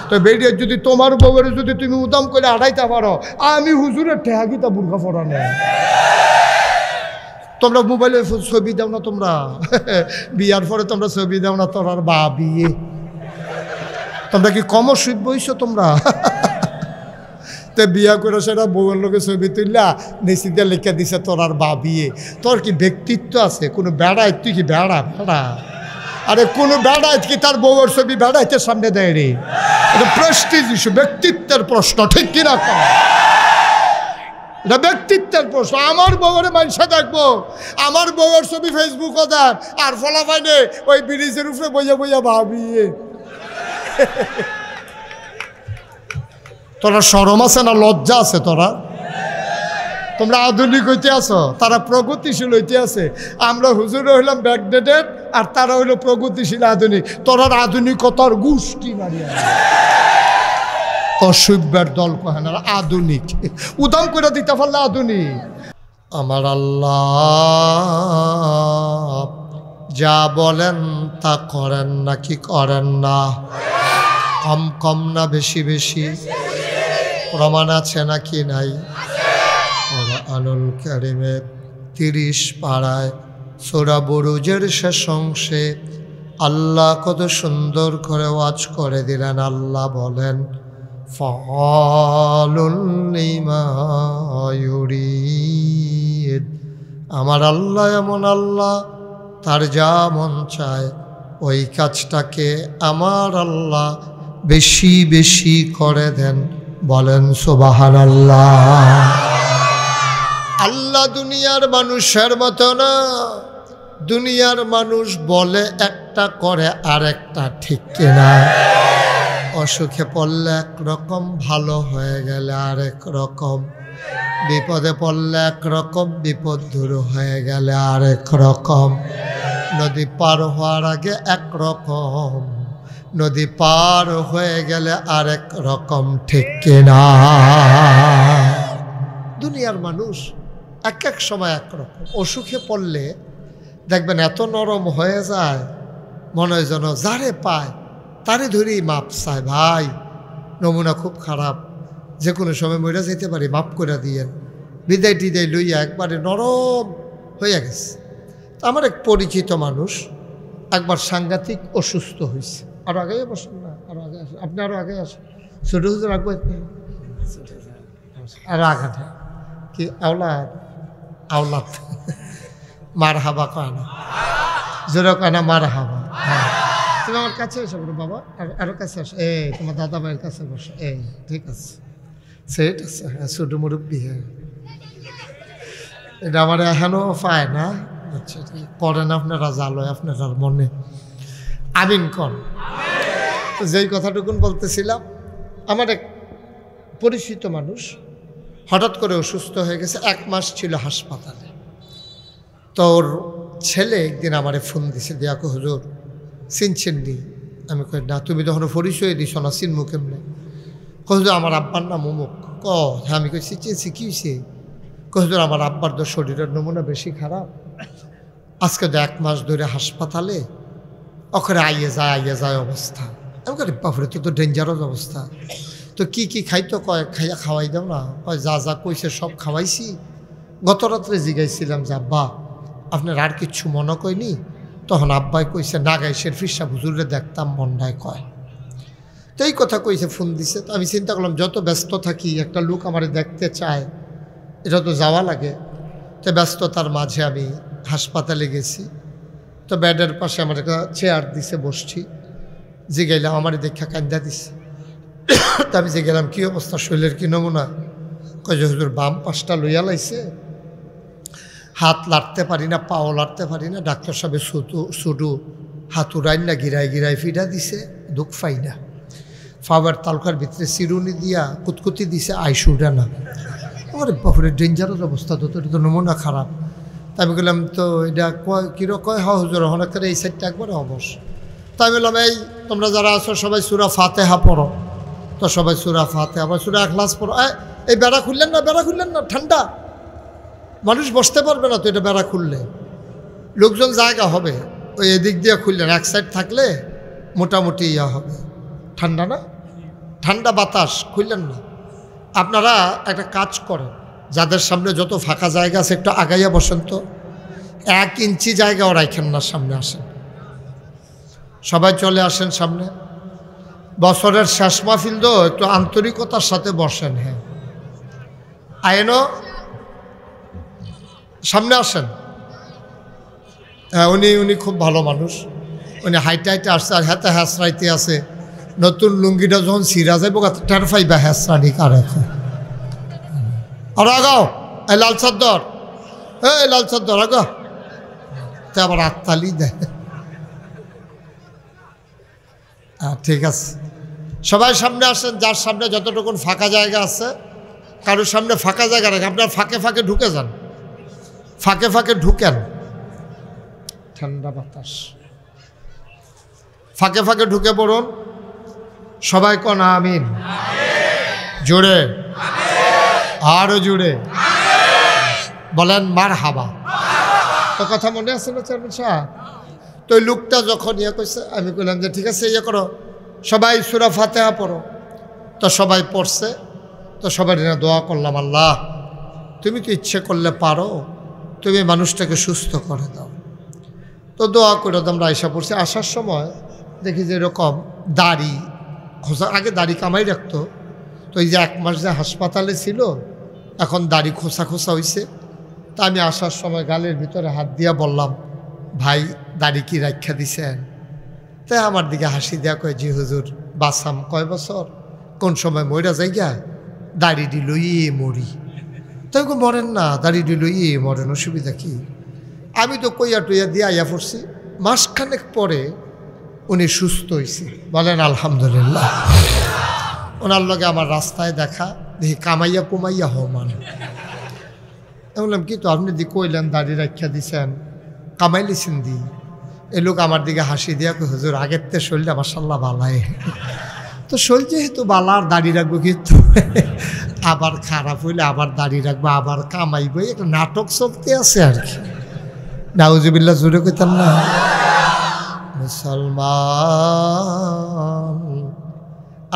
তো বেরিয়ে যদি তোমার বউয়ের যদি তুমি উদাম করে আড়াইতে পারো, আমি হুজুরের ঠেহা গিতা বুর্খা ফরানে। তোমরা মোবাইলে ছবি দাও না, তোমরা বিয়ার পরে তোমরা ছবি দাও না তোর আর বা বিয়ে, তোমরা কি কম সভ্য হইছো তোমরা? তো বিয়া করে সেটা বউয়ের লোকে ছবি তুললা নিচি দিয়ে লেখা দিছে তোর আর বা বিয়ে। তোর কি ব্যক্তিত্ব আছে? কোনো বেড়ায়, তুই কি বেড়া? আরে কোনো বেড়ায় কি তার বউয়ের ছবি বেড়াইতে সামনে দেয় রে? এটা প্রেস্টিজ ইস্যু, ব্যক্তিত্বের প্রশ্ন, ঠিক কিনা? এটা ব্যক্তিত্বের প্রশ্ন। আমার বউয়ের মানুষে দেখবো, আমার বউয়ের ছবি ফেসবুকও দেন, আর ফলাফাইনে ওই ব্রিজের উপরে বইয়া বইয়া ভাবিয়ে তোরা শরম আছে না লজ্জা আছে? তোমরা আধুনিক হইতে আছো, তারা প্রগতিশীল হইতে আছে। আমরা হুজুর হইলাম ব্যাকডেটেড, আর তারা হইল প্রগতিশীল আধুনিক। তোরা আধুনিকতার গোষ্ঠী মারিয়া অসভ্যের দল কহেন আর আধুনিক, উদাম করে দিতে পারলে আধুনিক। আমার আল্লাহ যা বলেন তা করেন নাকি করেন না? কম কম না বেশি বেশি? প্রমাণ আছে নাকি নাই? কুরআনুল কারীমের 30 পারায় সূরা বুরুজের শেষ অংশে আল্লাহ কত সুন্দর করে ওয়াজ করে দিলেন। আল্লাহ বলেন, ফাআলুল লিমা ইউরিদ। আমার আল্লাহ এমন আল্লাহ, তার যা মন চায় ওই কাজটাকে আমার আল্লাহ বেশি বেশি করে দেন। বলেন সুবহানাল্লাহ। আল্লাহ দুনিয়ার মানুষের মতো না। দুনিয়ার মানুষ বলে একটা করে আরেকটা, ঠিক কিনা? অসুখে পড়লে একরকম, ভালো হয়ে গেলে আরেক রকম, বিপদে পড়লে একরকম, বিপদ দূর হয়ে গেলে আরেক রকম, নদী পার হওয়ার আগে একরকম, নদী পার হয়ে গেলে আরেক রকম, ঠিক কিনা? দুনিয়ার মানুষ এক এক সময় একরকম। অসুখে পড়লে দেখবেন এত নরম হয়ে যায়, মনে হয় যেন যারে পায় তারে ধরেই মাপ চায়। ভাই, নমুনা খুব খারাপ, যে কোনো সময় মরে যেতে পারি, মাপ করে দিয়েন। বিদায় টিদায় লইয়া একবারে নরম হয়ে গেছে। আমার এক পরিচিত মানুষ একবার সাংঘাতিক অসুস্থ হয়েছে। আরো আগে বসেন না, আরো আগে আসেন, আপনি আরো আগে আসেন। ছোট ছোট রাখবো, আরো আঘাত কি আওলাদ, আওলাদ মার হাবা কয় না, জোরে কয় না মার হাবা। হ্যাঁ, তুমি আমার কাছে এসে বলো বাবা, আরো কাছে আসো। এই তোমার দাদা ভাইয়ের কাছে বসো। এই ঠিক আছে, সেট আছে। হ্যাঁ, ছোট মুরব্বী। হ্যাঁ, এটা আমার এখনো পায় না। আচ্ছা, করেন আপনারা, জালয় আপনারা মনে। আমিন কর। তো যেই কথাটুকুন বলতেছিলাম, আমার এক পরিচিত মানুষ হঠাৎ করে অসুস্থ হয়ে গেছে। 1 মাস ছিল হাসপাতালে। তো ওর ছেলে একদিন আমারে ফোন দিছে, দিয়াকে হুজুর চিনছেন নি? আমি কই না। তুমি তখন পরিচয় দিছ না, চিনমু কেমনে? হুজুর আমার আব্বার নাম অমুক। হ্যাঁ। আমি কইছি চিনছি, কি হয়েছে? হুজুর আমার আব্বার তো শরীরের নমুনা বেশি খারাপ, আজকে তো 1 মাস ধরে হাসপাতালে, ওখানে আইয়ে যায় অবস্থা। আমি কই বাপরে, তো ডেঞ্জারাস অবস্থা। তো কি কি খাইতো? কয় খাইয়া খাওয়াই দাও না। কয় যা যা কইছে সব খাওয়াইছি। গত রাত্রে জিগাইছিলাম যে আব্বা আপনার আর কিচ্ছু মনে কয়নি? তখন আব্বাই কইছে নাগাইশের ফিসা হুজুরে দেখতাম মন্ডায় কয়। তো এই কথা কইছে, ফোন দিছে। তো আমি চিন্তা করলাম যত ব্যস্ত থাকি, একটা লোক আমারে দেখতে চায়, এটা তো যাওয়া লাগে। তো ব্যস্ততার মাঝে আমি হাসপাতালে গেছি। তো বেডের পাশে আমার একটা চেয়ার দিছে, বসছি। জিগাইলাম, আমারে দেখা কান্দা দিছে। তো আমি যে গেলাম, কী অবস্থা, শরীরের কি নমুনা? কয় যে হুজুর বাম পাশটা লইয়া লাইছে, হাত লাড়তে পারি না, পাও লাড়তে পারি না। ডাক্তার সাহেব শুধু হাতুরাইন না গিরাই গিরাই ফিরা দিছে, দুঃখ পাই না। ফাওয়ার তালকার ভিতরে চিরুনি দিয়া কুতকুতি দিছে, আইসুটা না। আমার বাপরে ডেঞ্জারাস অবস্থা, তো এটা তো নমুনা খারাপ। তা আমি বললাম, তো এটা কয় কিরো? কয় হ্যাঁ হুজুর, অনেক করে এই সাইডটা একবারে অবশ। তাই বললাম, এই তোমরা যারা আছো সবাই সূরা ফাতিহা পড়ো। তো সবাই সূরা ফাতিহা, আবার সূরা ইখলাস পড়ো। এই বেড়া খুললেন না, বেড়া খুললেন না, ঠান্ডা মানুষ বসতে পারবে না। তো এটা বেড়া খুললে লোকজন জায়গা হবে, ওই এদিক দিয়ে খুললেন, এক সাইড থাকলে মোটামুটি ইয়া হবে। ঠান্ডা না, ঠান্ডা বাতাস, খুললেন না। আপনারা একটা কাজ করেন, যাদের সামনে যত ফাঁকা জায়গা আছে একটু আগাইয়া বসেন। তো 1 ইঞ্চি জায়গাও রাখেন না, সামনে আসেন, সবাই চলে আসেন সামনে। বছরের শেষ মাহফিল তো, একটু আন্তরিকতার সাথে বসেন। হ্যাঁ, আইনো সামনে আসেন। হ্যাঁ, উনি খুব ভালো মানুষ। উনি হাইটে হাইটে আসছে, আর হাতে হ্যাঁসরাইতে আছে। নতুন লুঙ্গিটা যখন সিরা যাইব, টের পাইবা হ্যাঁসরানি কার। আর আগাও, এই লাল চাদর, এই লাল চাদর আগা। তে আবার আত্মালি দেয়। ঠিক আছে, সবাই সামনে আসেন, যার সামনে যতটুকুন ফাঁকা জায়গা আছে, কারোর সামনে ফাঁকা জায়গা রাখেন, আপনার ফাঁকে ফাঁকে ঢুকে যান, ফাঁকে ফাঁকে ঢুকেন, ঠান্ডা বাতাস, ফাঁকে ফাঁকে ঢুকে পড়ুন। সবাই কোন আমিন, জোরে, আরো জোরে বলেন মারহাবা। তো কথা মনে আছে না চেয়ারম্যান সাহেব? তো ওই লোকটা যখন ইয়ে করছে, আমি বললাম যে ঠিক আছে ইয়ে করো, সবাই সূরা ফাতিহা পড়ো। তো সবাই পড়ছে, তো সবাই দোয়া করলাম, আল্লাহ তুমি তো ইচ্ছে করলে পারো, তুমি মানুষটাকে সুস্থ করে দাও। তো দোয়া করে আমরা আয়সা পড়ছি। আসার সময় দেখি যে এরকম দাড়ি খোসা, আগে দাড়ি কামাই রাখতো, তো এই যে 1 মাস যে হাসপাতালে ছিল, এখন দাড়ি খোসা খোসা হয়েছে। তা আমি আসার সময় গালের ভিতরে হাত দিয়া বললাম, ভাই দাড়ি কি রাখা দিছেন? তাই আমার দিকে হাসি দেওয়া কয়, জি হুজুর, বাসাম কয় বছর, কোন সময় মইরা যাই গা, দাড়ি লইয়ে মরি। তাই মরেন না, দাড়ি লইয়ে মরেন, অসুবিধা কি? আমি তো কইয়া টইয়া দিয়ে আইয়া পড়ছি। মাসখানেক পরে উনি সুস্থ হয়েছে, বলেন আলহামদুলিল্লাহ। ওনার লগে আমার রাস্তায় দেখা, দেখি কামাইয়া কুমাইয়া মানে বললাম কি, তো আপনি দি কইলেন দাড়ি রাখা দিছেন, কামাই লিছেন দি? এ লোক আমার দিকে হাসি দিয়া কই, হুজুর আগের তে শরীরটা মাশাআল্লাহ বালাই। তো শরীর যেহেতু বালার দাড়ি রাখবো, কিন্তু আবার খারাপ হইলে আবার দাড়ি রাখবো, আবার কামাইবো, একটা নাটক চলতে আছে আর কি। নাউজুবিল্লাহ, জোরে কইতাম না? মুসলমান,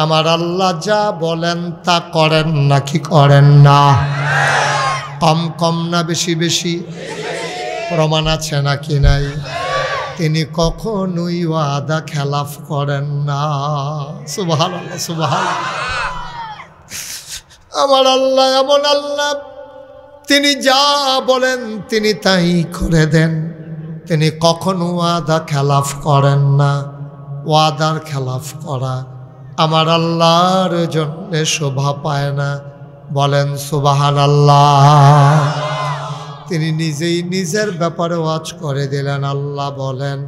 আমার আল্লাহ যা বলেন তা করেন নাকি করেন না? কম কম না বেশি বেশি? প্রমাণ আছে নাকি নাই? তিনি কখনোই ওয়াদা খেলাফ করেন না। সুবহানাল্লাহ, সুবহানাল্লাহ। আমার আল্লাহ এমন আল্লাহ, তিনি যা বলেন তিনি তাই করে দেন। তিনি কখনো ওয়াদা খেলাফ করেন না। ওয়াদার খেলাফ করা আমার আল্লাহর জন্য শোভা পায় না। বলেন সুবহানাল্লাহ। তিনি নিজেই নিজের ব্যাপারে ওয়াজ করে দিলেন। আল্লাহ বলেন,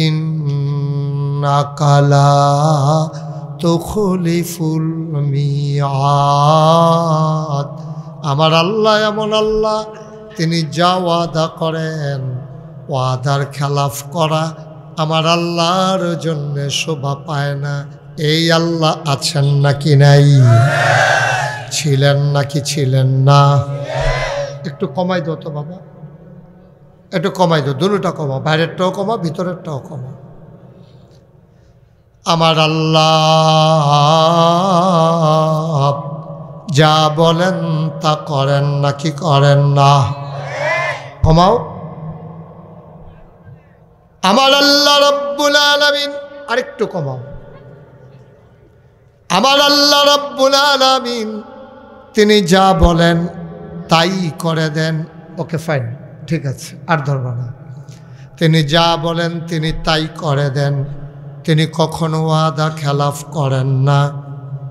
ইন্নাকা লা তুখলিফুল মিআদ। আমার আল্লাহ এমন আল্লাহ, তিনি যা ওয়াদা করেন, ওয়াদার খেলাফ করা আমার আল্লাহর জন্য শোভা পায় না। এই আল্লাহ আছেন নাকি নাই? ছিলেন নাকি ছিলেন না? একটু কমাই দাও তো বাবা, একটু কমাই দাও, দুটোটা কমা, বাইরেরটাও কমা, ভিতরেরটাও কমা। আমার আল্লাহ যা বলেন তা করেন নাকি করেন না? কমাও। আমার আল্লাহ রব্বুল আলামিন, আরেকটু কমাও। আমার আল্লাহ রব্বুল আলামিন তিনি যা বলেন তাই করে দেন। ওকে ফাইন, ঠিক আছে, আর ধরবা না। তিনি যা বলেন তিনি তাই করে দেন। তিনি কখনো ওয়াদা খেলাফ করেন না।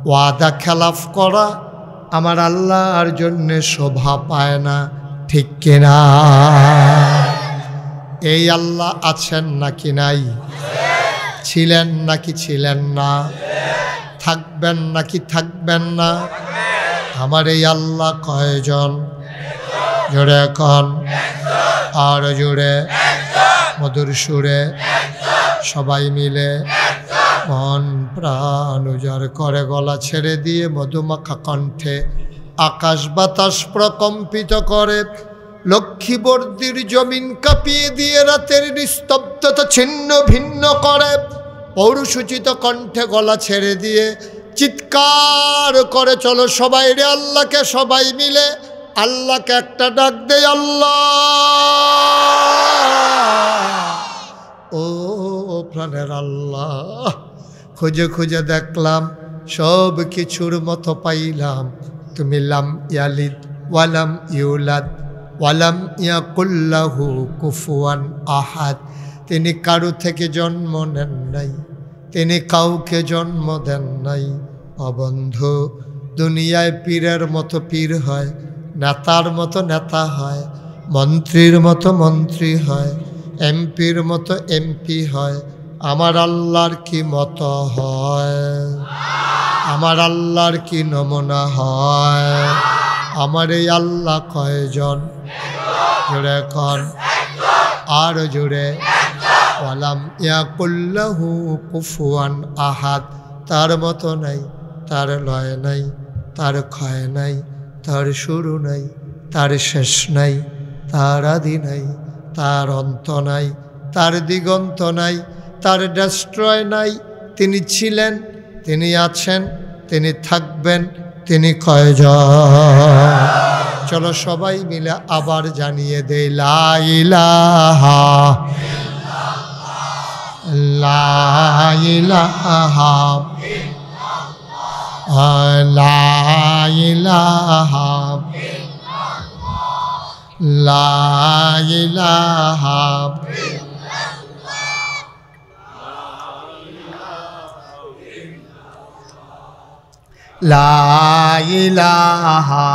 ওয়াদা খেলাফ করা আমার আল্লাহর জন্যে শোভা পায় না, ঠিক কিনা? এই আল্লাহ আছেন নাকি নাই? ছিলেন নাকি ছিলেন না? থাকবেন নাকি থাকবেন না? আমার এই আল্লাহ কয়জন? জোরে এখন, আর জোরে, মধুর সুরে, সবাই মিলে মন প্রাণ উজাড় করে গলা ছেড়ে দিয়ে মধুমাখা কণ্ঠে আকাশ বাতাস প্রকম্পিত করে, লক্ষ্মীবর্দির জমিন কাঁপিয়ে দিয়ে রাতের নিস্তব্ধতা ছিন্ন ভিন্ন করে, পৌরসূচিত কণ্ঠে গলা ছেড়ে দিয়ে চিৎকার করে চলো সবাই রে আল্লাহকে, সবাই মিলে আল্লাহকে একটা ডাক দেয়, আল্লাহ। ও প্রাণের আল্লাহ, খুঁজে খুঁজে দেখলাম সব কিছুর মতো পাইলাম তুমি লাম ইয়ালিদ ওয়ালাম ইউলাদ ওয়ালাম ইয়াকুল্লাহু কুফুয়ান আহাদ। তিনি কারো থেকে জন্ম নেন নাই, তিনি কাউকে জন্ম দেন নাই। অবন্ধু, দুনিয়ায় পীরের মতো পীর হয়, নেতার মতো নেতা হয়, মন্ত্রীর মতো মন্ত্রী হয়, এমপির মতো এমপি হয়। আমার আল্লাহর কি মতো হয়? আমার আল্লাহর কি নমুনা হয়? আমার এই আল্লাহ কয়জন? জোরে কন, আর জোরে। ওয়ালাম ইয়াকুল্লাহু কুফুয়ান আহাদ, তার মতো নাই, তার লয় নাই, তার ক্ষয় নাই, তার শুরু নাই, তার শেষ নাই, তার আদি নাই, তার অন্ত নাই, তার দিগন্ত নাই, তার ডেস্ট্রয় নাই। তিনি ছিলেন, তিনি আছেন, তিনি থাকবেন, তিনি কয়জন? চলো সবাই মিলে আবার জানিয়ে দেই, লা ইলাহা লা ইলাহা লা ইলাহা লা ইলাহা লা ইলাহা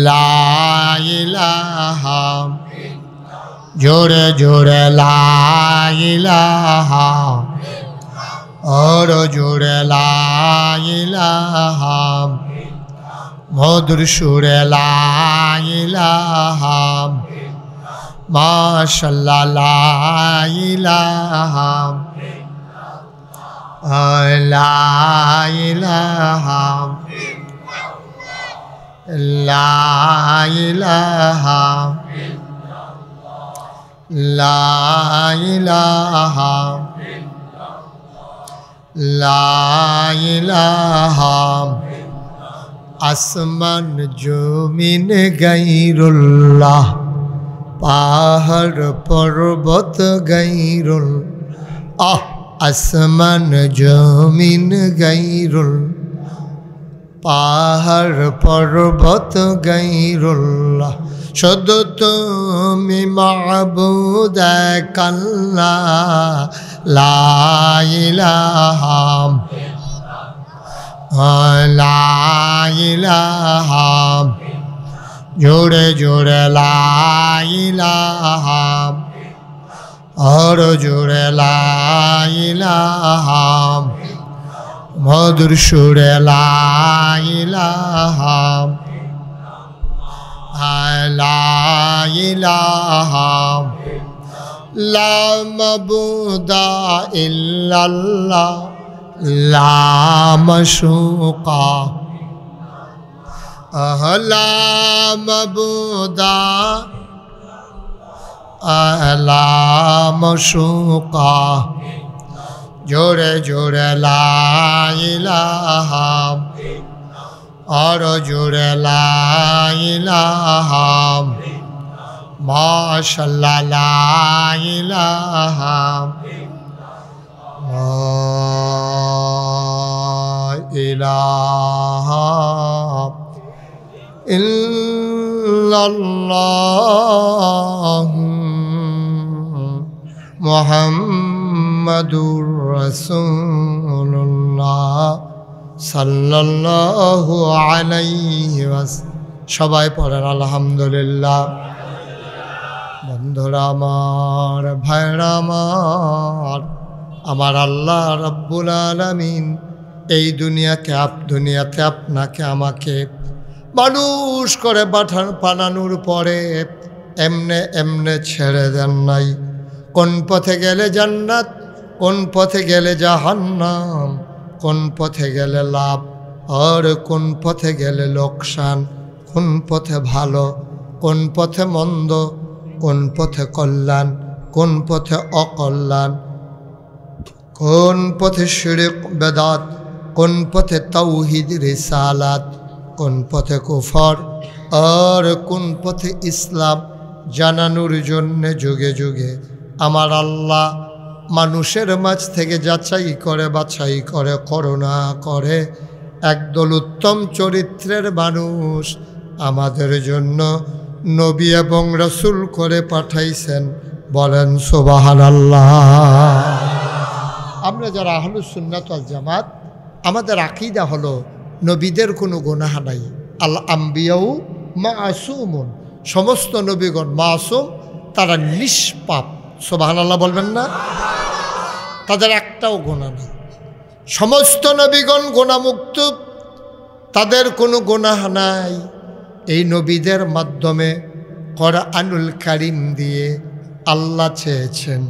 লা ইলাহা জোরে জোরে লা ইলাহা और জোরে লা ইলাহা মধুর সুরে লা ইলাহা মাশাআল্লাহ লা ইলাহা লা ইলাহা লা ইলাহা লা ইলাহা লা ইলাহা আসমান জমিন গায়রুল্লাহ, পাহাড় পর্বত গায়রুল্লাহ, আসমান জমিন গায়রুল, পাহাড় পর্বত গায়রুল্লাহ, শুধু তুমি মাবুদ এক আল্লাহ, লা ইলাহা লা ইলাহা জোরে জোরে লা ইলাহা और জোরে লা ইলাহা মধুর সুরে লা ইলাহা লা ইলাহা লা মাবুদা ইল্লাল্লাহ লা মাশুকা লা মাবুদা লা মাশুকা জোরে জোরে লা ইলাহা আর জোরে লা ইলাহা মাশাআল্লাহ লা ইলাহা লা ইলাহা ইল্লাল্লাহ মুহাম্মাদুর রাসূলুল্লাহ সাল্লাল্লাহু আলাইহি ওয়াসাল্লাম। সবাই পড়েন আলহামদুলিল্লাহ। বন্ধুরা আমার, ভাইরা আমার, আমার আল্লাহ রাব্বুল আলামিন এই দুনিয়াতে আপনাকে আমাকে মানুষ করে বানানোর পরে এমনে এমনে ছেড়ে দেন নাই। কোন পথে গেলে জান্নাত, কোন পথে গেলে জাহান্নাম, কোন পথে গেলে লাভ আর কোন পথে গেলে লোকসান, কোন পথে ভালো, কোন পথে মন্দ, কোন পথে কল্যাণ, কোন পথে অকল্যাণ, কোন পথে শিরক বেদাত, কোন পথে তাওহীদ রিসালাত, কোন পথে কুফর আর কোন পথে ইসলাম জানানোর জন্যে যুগে যুগে আমার আল্লাহ মানুষের মাঝ থেকে যাচাই করে বাছাই করে করুণা করে একদল উত্তম চরিত্রের মানুষ আমাদের জন্য নবী এবং রাসূল করে পাঠাইছেন। বলেন সুবহানাল্লাহ। আমরা যারা আহলুস সুন্নাত ওয়াল জামাত, আমাদের আকীদা হলো নবীদের কোনো গুনাহ নাই। আল আম্বিয়াউ মাসুমুন, সমস্ত নবীগণ মাসুম, তারা নিষ্পাপ। সুবহানাল্লাহ বলবেন না? তাদের একটাও গুনাহ নেই। সমস্ত নবীগণ গুনাহমুক্ত, তাদের কোনো গুনাহ নাই। এই নবীদের মাধ্যমে কোরআনুল কারীম দিয়ে আল্লাহ চেয়েছেন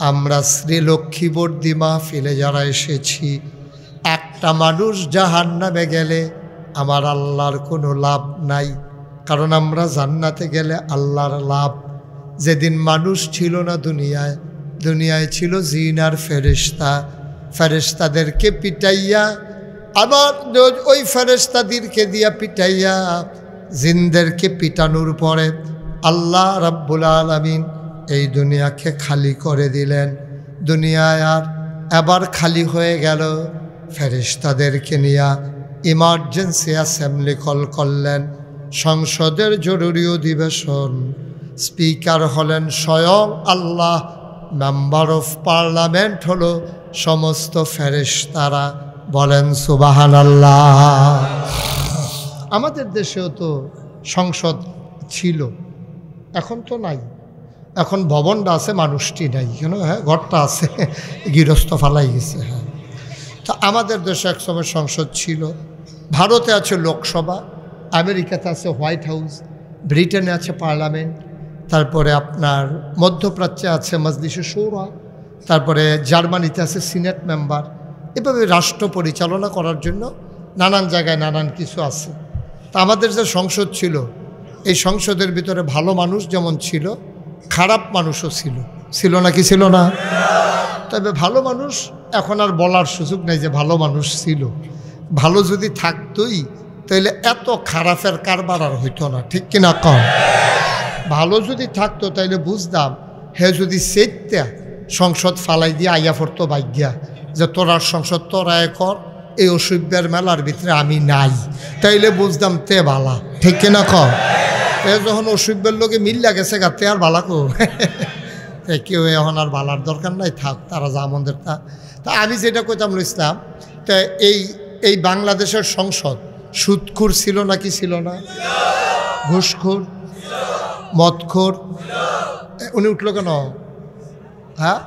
আমরা শ্রীলক্ষ্মীবর্দী মাহফিলে যারা এসেছি, একটা মানুষ জাহান্নামে গেলে আমার আল্লাহর কোনো লাভ নাই, কারণ আমরা জান্নাতে গেলে আল্লাহর লাভ। যেদিন মানুষ ছিল না দুনিয়ায় ছিল জিন আর ফেরেশতা। ফেরেশতাদেরকে পিটাইয়া, আবার ওই ফেরেশতাদেরকে দিয়া পিটাইয়া জিনদেরকে পিটানোর পরে আল্লাহ রাব্বুল আলামিন এই দুনিয়াকে খালি করে দিলেন। দুনিয়ায় আর এবার খালি হয়ে গেল। ফেরেশতাদেরকে নিয়ে ইমার্জেন্সি অ্যাসেম্বলি কল করলেন, সংসদের জরুরি অধিবেশন। স্পিকার হলেন স্বয়ং আল্লাহ, মেম্বার অফ পার্লামেন্ট হলো সমস্ত ফেরেশতারা। বলেন সুবহানাল্লাহ। আমাদের দেশেও তো সংসদ ছিল, এখন তো নাই। এখন ভবনটা আছে, মানুষটি নাই কেন? হ্যাঁ, ঘরটা আছে, গৃহস্থ ফালাই গেছে। হ্যাঁ, তো আমাদের দেশে একসময় সংসদ ছিল। ভারতে আছে লোকসভা, আমেরিকাতে আছে হোয়াইট হাউস, ব্রিটেনে আছে পার্লামেন্ট, তারপরে আপনার মধ্যপ্রাচ্যে আছে মজলিসে শুরা, তারপরে জার্মানিতে আছে সিনেট মেম্বার। এভাবে রাষ্ট্র পরিচালনা করার জন্য নানান জায়গায় নানান কিছু আছে। তা আমাদের যে সংসদ ছিল, এই সংসদের ভিতরে ভালো মানুষ যেমন ছিল, খারাপ মানুষও ছিল নাকি ছিল না? তবে ভালো মানুষ এখন আর বলার সুযোগ নেই যে ভালো মানুষ ছিল। ভালো যদি থাকতোই তাহলে এত খারাপের কারবার আর হইতো না, ঠিক কিনা কম? ভালো যদি থাকতো তাইলে বুঝতাম হে যদি সেটা সংসদ ফালাই দিয়ে আইয়া পড়তো ভাগ্যা যে তোরার সংসদ তোরায় কর, এই অসভ্যের মেলার ভিতরে আমি নাই, তাইলে বুঝতাম তে বালা, ঠিক কিনা কম? তে যখন অসভ্যের লোকে মিল্লা গেছে গা, তে আর বালা কো কেউ এখন আর বালার দরকার নাই, থাক তারা যা আমাদের তা আমি যেটা কইতাম ইসলাম। তা এই বাংলাদেশের সংসদ সুদখোর ছিল নাকি ছিল না? ঘুষখোর, মদখোর। উনি উঠলো কেন? হ্যাঁ,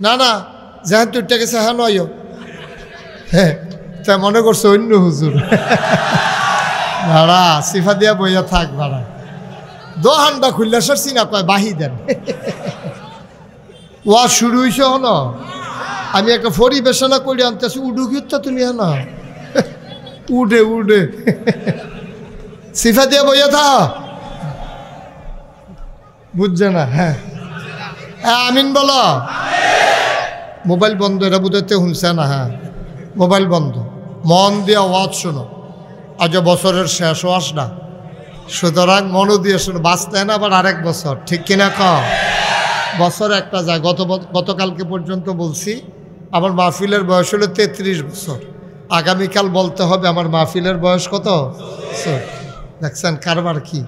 না যেহেতু উঠতে গেছে, হ্যাঁ নয়, হ্যাঁ, তা মনে করছে অন্য হুজুর। ভাড়া সিফা দিয়া বইয়া থাক, ভাড়া দোহানটা খুললে সরছি না, কয় বাহি দেন। ওয়া শুরু হয়েছে হন, আমি একটা পরিবেশনা করে আনতেছি, উডুকিতা তুমি না উডে সিফা দিয়া বইয়া থা, বুঝছে না? হ্যাঁ, আমিন বলো। মোবাইল বন্ধ, এরা বুঝতে শুনছে না? হ্যাঁ, মোবাইল বন্ধ, মন দিয়া ওয়াজ শোনো। আজ বছরের শেষ ওয়াজ না, সুতরাং মন দিয়ে শোনো, বাঁচতে না আবার আরেক বছর, ঠিক কিনা কম? বছর একটা যায়। গতকালকে পর্যন্ত বলছি আমার মাহফিলের বয়স হলো 33 বছর। আগামীকাল বলতে হবে আমার মাহফিলের বয়স কত। দেখছেন কারবার কি?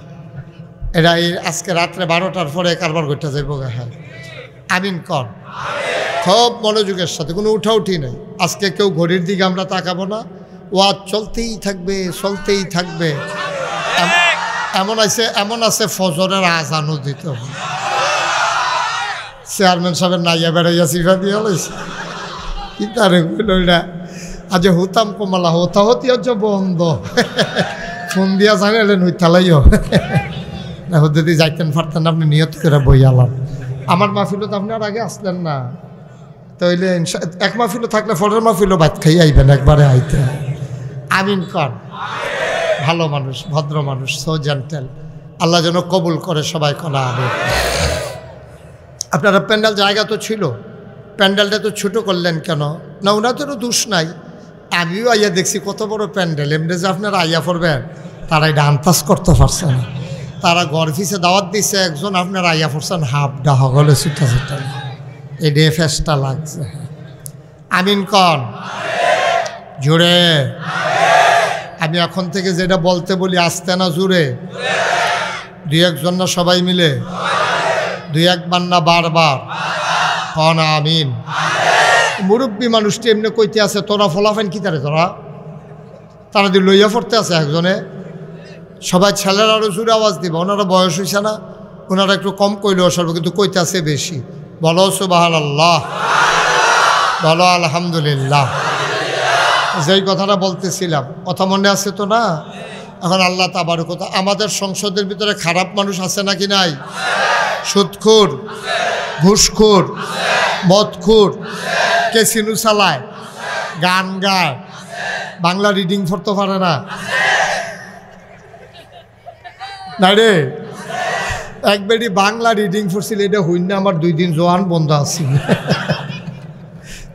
এরা এই আজকে রাত্রে 12টার পরে কারবার করতে যাইব। হ্যাঁ, আমিন কর, খুব মনোযোগের সাথে, কোনো উঠাউঠি নেই। আজকে কেউ ঘড়ির দিকে আমরা তাকাবো না, ওয়াজ চলতেই থাকবে। এমন আছে ফজরের আজানও দিতে হবে। চেয়ারম্যান সাহেবের নাইয়া বেড়াইয়া সিফা দিয়ে হয়েছে কি তারে ওইটা আজ হতাম কমালা হতি হচ্ছে বন্ধ। ফোন দিয়া জানালেন ওই তালাইও না, যদি যাইতেন পারতেন আপনি নিয়ত করে বই আলাম। আমার মাহফিলও তো আপনি আর আগে আসলেন না, তাইলে এক মাহফিলও থাকলে ফরের মাহফিলও ভাত খাই আইবেন, একবারে আইতে। আমিন কর। ভালো মানুষ, ভদ্র মানুষ, সো জেন্টেল। আল্লাহ যেন কবুল করে সবাই কলা হবে। আপনারা প্যান্ডেল জায়গা তো ছিল, প্যান্ডেলটা তো ছোটো করলেন কেন? না ওনাদেরও দোষ নাই, আমিও আইয়া দেখছি কত বড় প্যান্ডেল। এমনি যে আপনারা আইয়া পড়বেন তারা এটা আন্দাজ করতে পারছে না। তারা ঘর ফিসে দাওয়াত দিচ্ছে একজন, আপনারা আইয়া পড়ছেন হাফডা হগলে ছুটা এই ডে ফেসটা লাগছে। আমিন কন জোরে। আমি এখন থেকে যেটা বলতে বলি আসতে না জোরে, দুই একজন না সবাই মিলে, দুই একবার না বারবার কন আমিন। মুরব্বী মানুষটি এমনি কইতে আছে, তোরা ফলাফেন কি তারে তারা দিয়ে লইয়া পড়তে আছে একজনে। সবাই ছেলেরা আরও জোরে আওয়াজ দিবে, ওনারা বয়স হয়েছে না, ওনারা একটু কম কইলেও সর্ব, কিন্তু কইতে আছে বেশি। বলো সুবহানাল্লাহ, বলো আলহামদুলিল্লাহ। যেই কথাটা বলতেছিলাম কথা মনে আছে তো না? এখন আল্লাহ তাবারক ওয়া তাআলা, আমাদের সংসদের ভিতরে খারাপ মানুষ আছে নাকি নাই? সুদখোর, ঘুষখোর, মদখোর, ক্যাসিনো চালায়, গান গায়, বাংলা রিডিং পড়তে পারে না, না রে? একবারই বাংলা রিডিং পড়ছিল, এটা হইন না আমার 2 দিন জোয়ান বন্ধ আছে।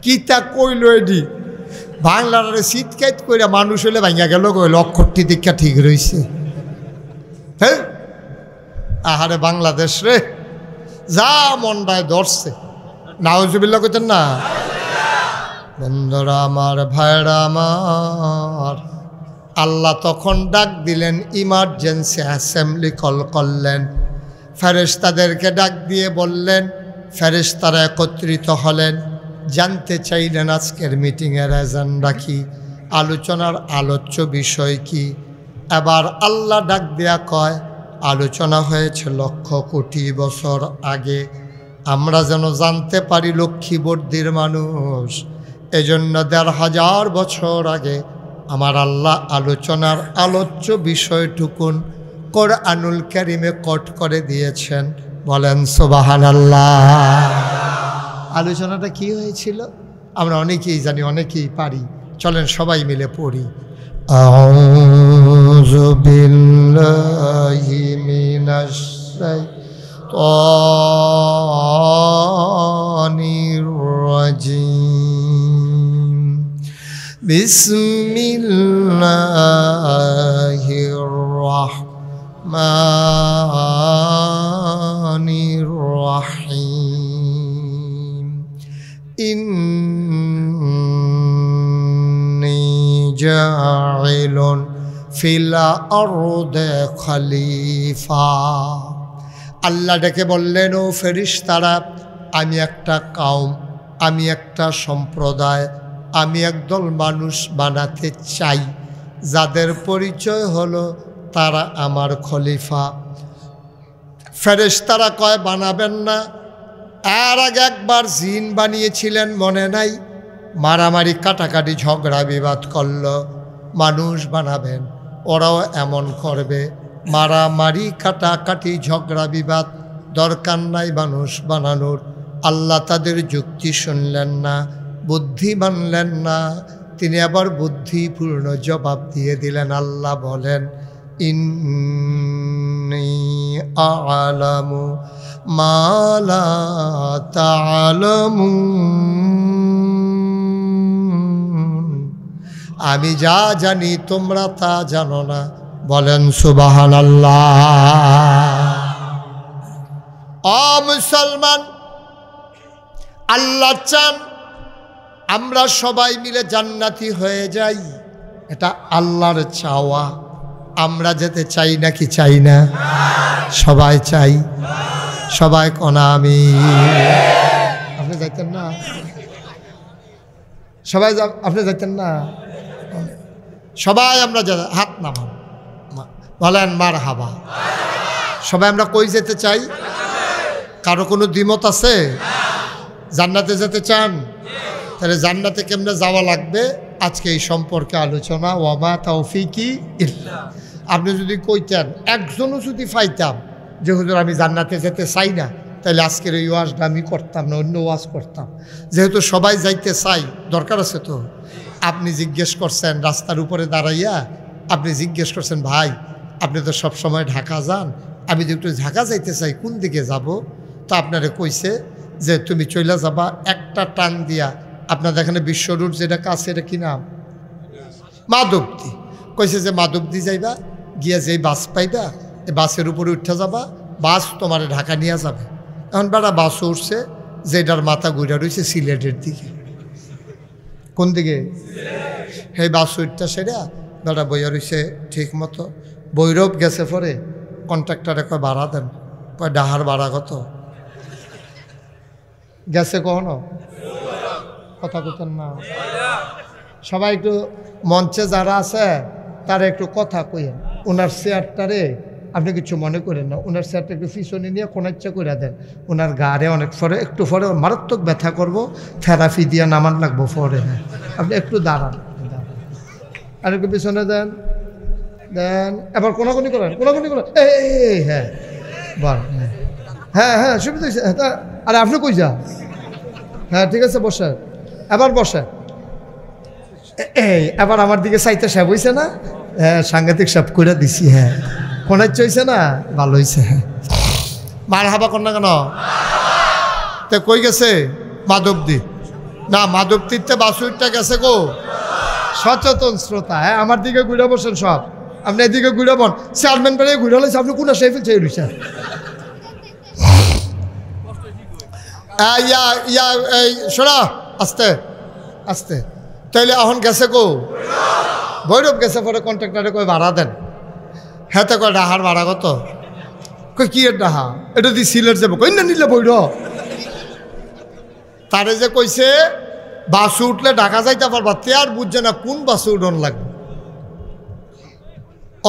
কি তা কইল এডি বাংলার শীতকাইত কইরা মানুষ হইলে ভাঙ্গা গেল, কইল অক্ষরটি দীক্ষা ঠিক রয়েছে। হ্যাঁ, আহারে বাংলাদেশ রে, যা মনটায় ধরছে। নাউজুবিল্লাহ কইতেন না? বন্ধুরা আমার, ভাইরা আমার, আল্লাহ তখন ডাক দিলেন, ইমার্জেন্সি অ্যাসেম্বলি কল করলেন, ফেরেশতাদেরকে ডাক দিয়ে বললেন, ফেরেশতারা একত্রিত হলেন, জানতে চাইলেন আজকের মিটিংয়ের এজেন্ডা কি, আলোচনার আলোচ্য বিষয় কি। এবার আল্লাহ ডাক দেয়া কয়, আলোচনা হয়েছে লক্ষ কোটি বছর আগে, আমরা যেন জানতে পারি লক্ষ্মীবর্দীর মানুষ, এজন্য ১৫০০ বছর আগে আমার আল্লাহ আলোচনার আলোচ্য বিষয়টুকুন কোরআনুল কারীমে কোট করে দিয়েছেন। বলেন সুবহানাল্লাহ। আলোচনাটা কি হয়েছিল আমরা অনেকেই জানি, অনেকেই পারি। চলেন সবাই মিলে পড়ি। আউযু বিল্লাহি মিনাশ শাইতানির রাজিম। বিসমিল্লাহির রাহমানির রাহিম। ইন্নী জাইলুন ফিল আরদি খলিফা। আল্লাহ ডেকে বললেন, ও ফেরেশতারা, আমি একটা কওম, আমি একটা সম্প্রদায়, আমি একদল মানুষ বানাতে চাই, যাদের পরিচয় হলো তারা আমার খলিফা। ফেরেশতারা কয়, বানাবেন না? আর আগে একবার জিন বানিয়েছিলেন, মনে নাই? মারামারি, কাটাকাটি, ঝগড়া বিবাদ করলো। মানুষ বানাবেন, ওরাও এমন করবে, মারামারি, কাটাকাটি, ঝগড়া বিবাদ, দরকার নাই মানুষ বানানোর। আল্লাহ তাদের যুক্তি শুনলেন না, বুদ্ধি মানলেন না। তিনি আবার বুদ্ধিপূর্ণ জবাব দিয়ে দিলেন। আল্লাহ বলেন, ইন্নী আ'লামু মা লা তা'লামুন, আমি যা জানি তোমরা তা জানো না। বলেন সুবহানাল্লাহ। ও মুসলমান, আল্লাহ চান আমরা সবাই মিলে জান্নাতি হয়ে যাই, এটা আল্লাহর চাওয়া। আমরা যেতে চাই নাকি চাই না? সবাই চাই। সবাই কোনা আমি। আপনি যাইতেন না? সবাই আপনি যাইতেন না? সবাই আমরা হাত নামান, বলেন মারহাবা। সবাই আমরা কই যেতে চাই? কারো কোনো দ্বিমত আছে? জান্নাতে যেতে চান? তাহলে জান্নাতে কেমনে যাওয়া লাগবে আজকে এই সম্পর্কে আলোচনা। ওয়ামা তাওফিকি ইল্লা। আপনি যদি কইতেন, একজনও যদি পাইতাম যে হুজুর আমি জান্নাতে যেতে চাই না, তাহলে আজকের এই ওয়াজটা আমি করতাম না, অন্য ওয়াজ করতাম। যেহেতু সবাই যাইতে চাই, দরকার আছে তো। আপনি জিজ্ঞেস করছেন রাস্তার উপরে দাঁড়াইয়া, আপনি জিজ্ঞেস করছেন, ভাই আপনি তো সব সময় ঢাকা যান, আমি তো একটু ঢাকা যাইতে চাই, কোন দিকে যাব? তো আপনারে কইছে যে তুমি চইলা যাবা একটা টান দিয়া আপনাদের এখানে বিশ্ব রোড যেটা কাছে, এটা কি নাম? মাধবদী। কইছে যে মাধবদী যাইবা, গিয়া যেই বাস পাইবা, এই বাসের উপরে উঠে যাবা, বাস তোমার ঢাকা নিয়ে যাবে। এখন বেড়া বাস উঠছে, যেটার মাথা ঘুরে রয়েছে সিলেটের দিকে। কোন দিকে? সেই বাস উঠটা সেটা বেড়া বইয়া রয়েছে ঠিক মতো। বৈরব গেছে পরে কন্ট্রাক্টরে কয় ভাড়া দেন, কয় ডাহার ভাড়া কত? গেছে কখনো? কথা কইতেন না? সবাই একটু মঞ্চে যারা আছে তারা একটু কথা কইেন, ওনার চেয়ারটারে আপনি কিছু মনে করেন না, ওনার স্যারটা একটু পিছনে নিয়ে কোনাচ্চা করে দেন, ওনার গাড়ে অনেক পরে একটু পরে মারাত্মক ব্যথা করবো, থেরাপি দিয়ে নামান লাগবো পরে। হ্যাঁ আপনি একটু দাঁড়ান, আর একটু পিছনে দেন দেন, এবার কোনাকুনি করেন, কোনাকুনি করেন, এই হ্যাঁ বল, হ্যাঁ হ্যাঁ সুবিধা হয়েছে। আরে আপনি কই যান? হ্যাঁ ঠিক আছে বসেন, এবার বসেন। এই এবার আমার দিকে চাইতে সাপ হয়েছে না? হ্যাঁ সাংঘাতিক সাপ করে দিছি। হ্যাঁ কোনাচ্ছ হয়েছে না? ভালো হয়েছে। হ্যাঁ মার হাবা কর না কেন? তো কই গেছে? মাধবদী না, মাধবদীতে বাসুরটা গেছে গো। সচেতন শ্রোতা, হ্যাঁ আমার দিকে ঘুরে বসেন সব, আপনি এদিকে ঘুরে বন। চেয়ারম্যান বেড়ে ঘুরে হলেছে, আপনি কোন সাইফেল চেয়ে রয়েছেন? শোনা আস্তে আস্তে। তাইলে এখন গেছে গো ভৈরব গেছে, পরে কন্ট্রাক্টারে কই ভাড়া দেন। হ্যাঁ তো কয় ডাহার ভাড়া কত? কই কি এর ডাহা? এটা দিয়ে সিলেট যাবো। কই না নিলে ভৈরব। তারে যে কইছে বাসে উঠলে ঢাকা যাইতে পারবা, তে আর বুঝছে না কোন বাসে উঠন লাগবে।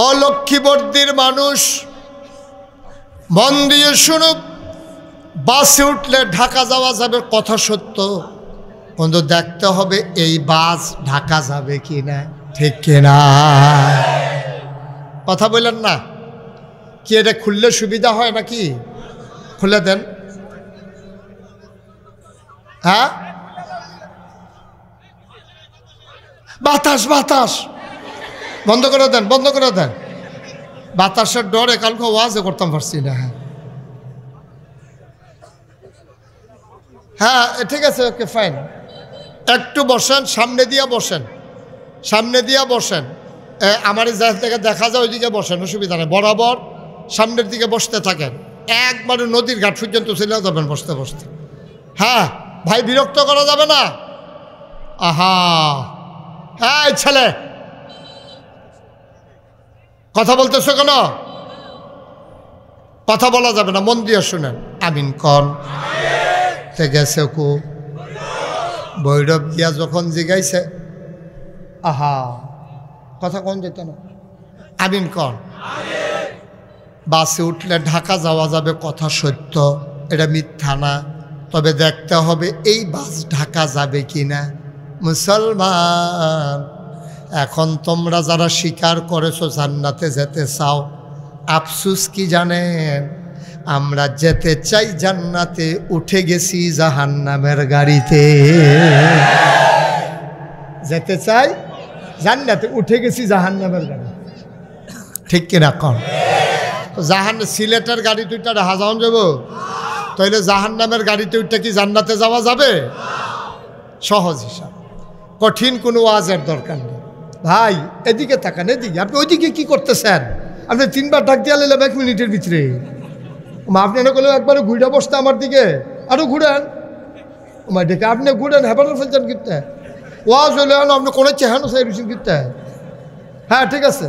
অলক্ষীবর্দীর মানুষ মন দিয়ে শুনুক, বাসে উঠলে ঢাকা যাওয়া যাবে কথা সত্য, কিন্তু দেখতে হবে এই বাস ঢাকা যাবে কি না, ঠিক কিনা? কথা বললেন না কি? এটা খুললে সুবিধা হয় নাকি? খুলে দেন। হ্যাঁ বাতাস বাতাস বন্ধ করে দেন, বন্ধ করে দেন। বাতাসের ডরে কালকে ওয়াজও করতাম পারছি না। হ্যাঁ ঠিক আছে, ওকে ফাইন। একটু বসেন, সামনে দিয়া বসেন, সামনে দিয়া বসেন। আমার যা থেকে দেখা যায় ওইদিকে বসেন, অসুবিধা নেই। বরাবর সামনের দিকে বসতে থাকেন, একবারে নদীর ঘাট পর্যন্ত চলে যাবেন বসতে বসতে। হ্যাঁ ভাই বিরক্ত করা যাবে না। আহা হ্যাঁ ছেলে কথা বলতেছো কেন? কথা বলা যাবে না, মন দিয়ে শুনেন। আমিন কন তে গেছে কু ভৈরব গিয়া যখন জিগাইছে, আহা কথা কন যেত না। আমিন কন। বাসে উঠলে ঢাকা যাওয়া যাবে কথা সত্য, এটা মিথ্যা না। তবে দেখতে হবে এই বাস ঢাকা যাবে কি না। মুসলমান, এখন তোমরা যারা স্বীকার করেছো জান্নাতে যেতে চাও, আফসুস কি জানেন? আমরা যেতে চাই জান্নাতে, উঠে গেছি জাহান্নামের গাড়িতে। যেতে চাই জান্নাতে, উঠে গেছি জাহান্নামের গাড়ি, ঠিক কিনা কন? সিলেটের গাড়ি দুইটা ঢাকা যাওয়া যাবো, তাইলে জাহান্নামের গাড়িতে উঠতে কি জান্নাতে যাওয়া যাবে? সহজ হিসাব, কঠিন কোনো ওয়াজের দরকার নেই। ভাই এদিকে তাকান, এদিকে। আপনি ওইদিকে কি করতেছেন? আপনি 3 বার ডাক দিয়া নিলাম 1 মিনিটের ভিতরে। আপনি না করলেও একবারে ঘুরে বসতে আমার দিকে, আরো ঘুরেন। ডেকে আপনি ঘুরেন, হেপানো ফেলছেন কিনতে ওয়াজ হইলে আপনি কোনো চেহানো চাই রুচি কিনতে। হ্যাঁ ঠিক আছে,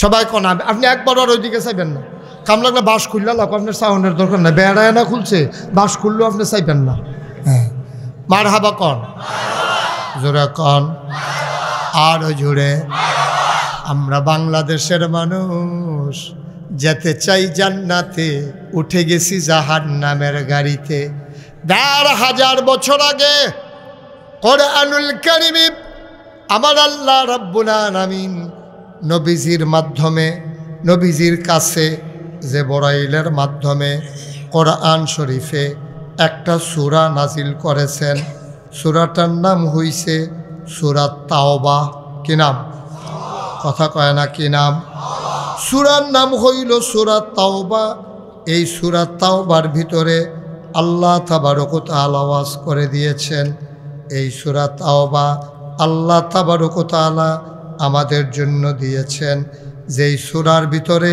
সবাই কোন আপনি একবার আর ওইদিকে চাইবেন না। কাম লাগলে বাস খুললে লাগ, আপনার সাউন্ডের দরকার নাই। বেড়ায় না খুলছে, বাস খুললেও আপনি চাইবেন না। হ্যাঁ মার হাবা কন, জোরে কন, আরো জোরে। আমরা বাংলাদেশের মানুষ যেতে চাই জান্নাতে, উঠে গেছি জাহান্নামের গাড়িতে। ১,৫০০ বছর আগে কোরআনুল কারীমে আমার আল্লাহ রাব্বুল আলামিন নবীজির মাধ্যমে, নবীজির কাছে জিবরাইলের মাধ্যমে কোরআন শরীফে একটা সূরা নাজিল করেছেন। সূরাটার নাম হইছে সূরা তাওবা। কি নাম? কথা কয় না, কি নাম? সূরার নাম হইল সূরা তাওবা। এই সূরা তাওবার ভিতরে আল্লাহ তাবারক ওয়া তাআলা ওয়াজ করে দিয়েছেন। এই সূরা তাওবা আল্লাহ তাবারক ওয়া তাআলা আমাদের জন্য দিয়েছেন, যেই সূরার ভিতরে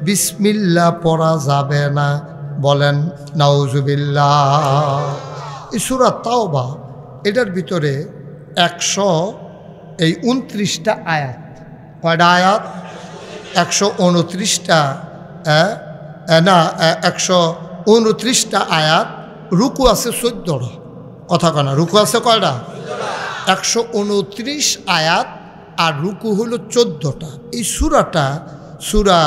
বিসমিল্লাহ পড়া যাবে না। বলেন নাউজুবিল্লাহ। এই সূরা তাওবা, এটার ভিতরে 129টা আয়াত। কয়টা আয়াত? 129টা না, 129টা আয়াত। রুকু আছে 14টা। কথা কয় না, রুকু আছে কয়টা? 129 আয়াত, আর রুকু হলো 14টা। এই সূরাটা সূরা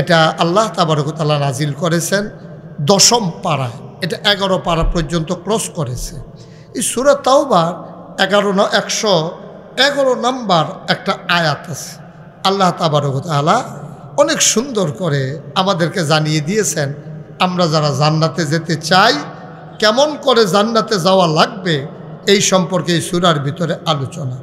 এটা আল্লাহ তাবারক ওয়া তাআলা নাজিল করেছেন 10ম পারায়, এটা 11 পারা পর্যন্ত ক্লোজ করেছে। এই সূরা তাওবার 111 নম্বর একটা আয়াত আছে। আল্লাহ তাবারক ওয়া তাআলা অনেক সুন্দর করে আমাদেরকে জানিয়ে দিয়েছেন আমরা যারা জান্নাতে যেতে চাই কেমন করে জান্নাতে যাওয়া লাগবে এই সম্পর্কে এই সূরার ভিতরে আলোচনা।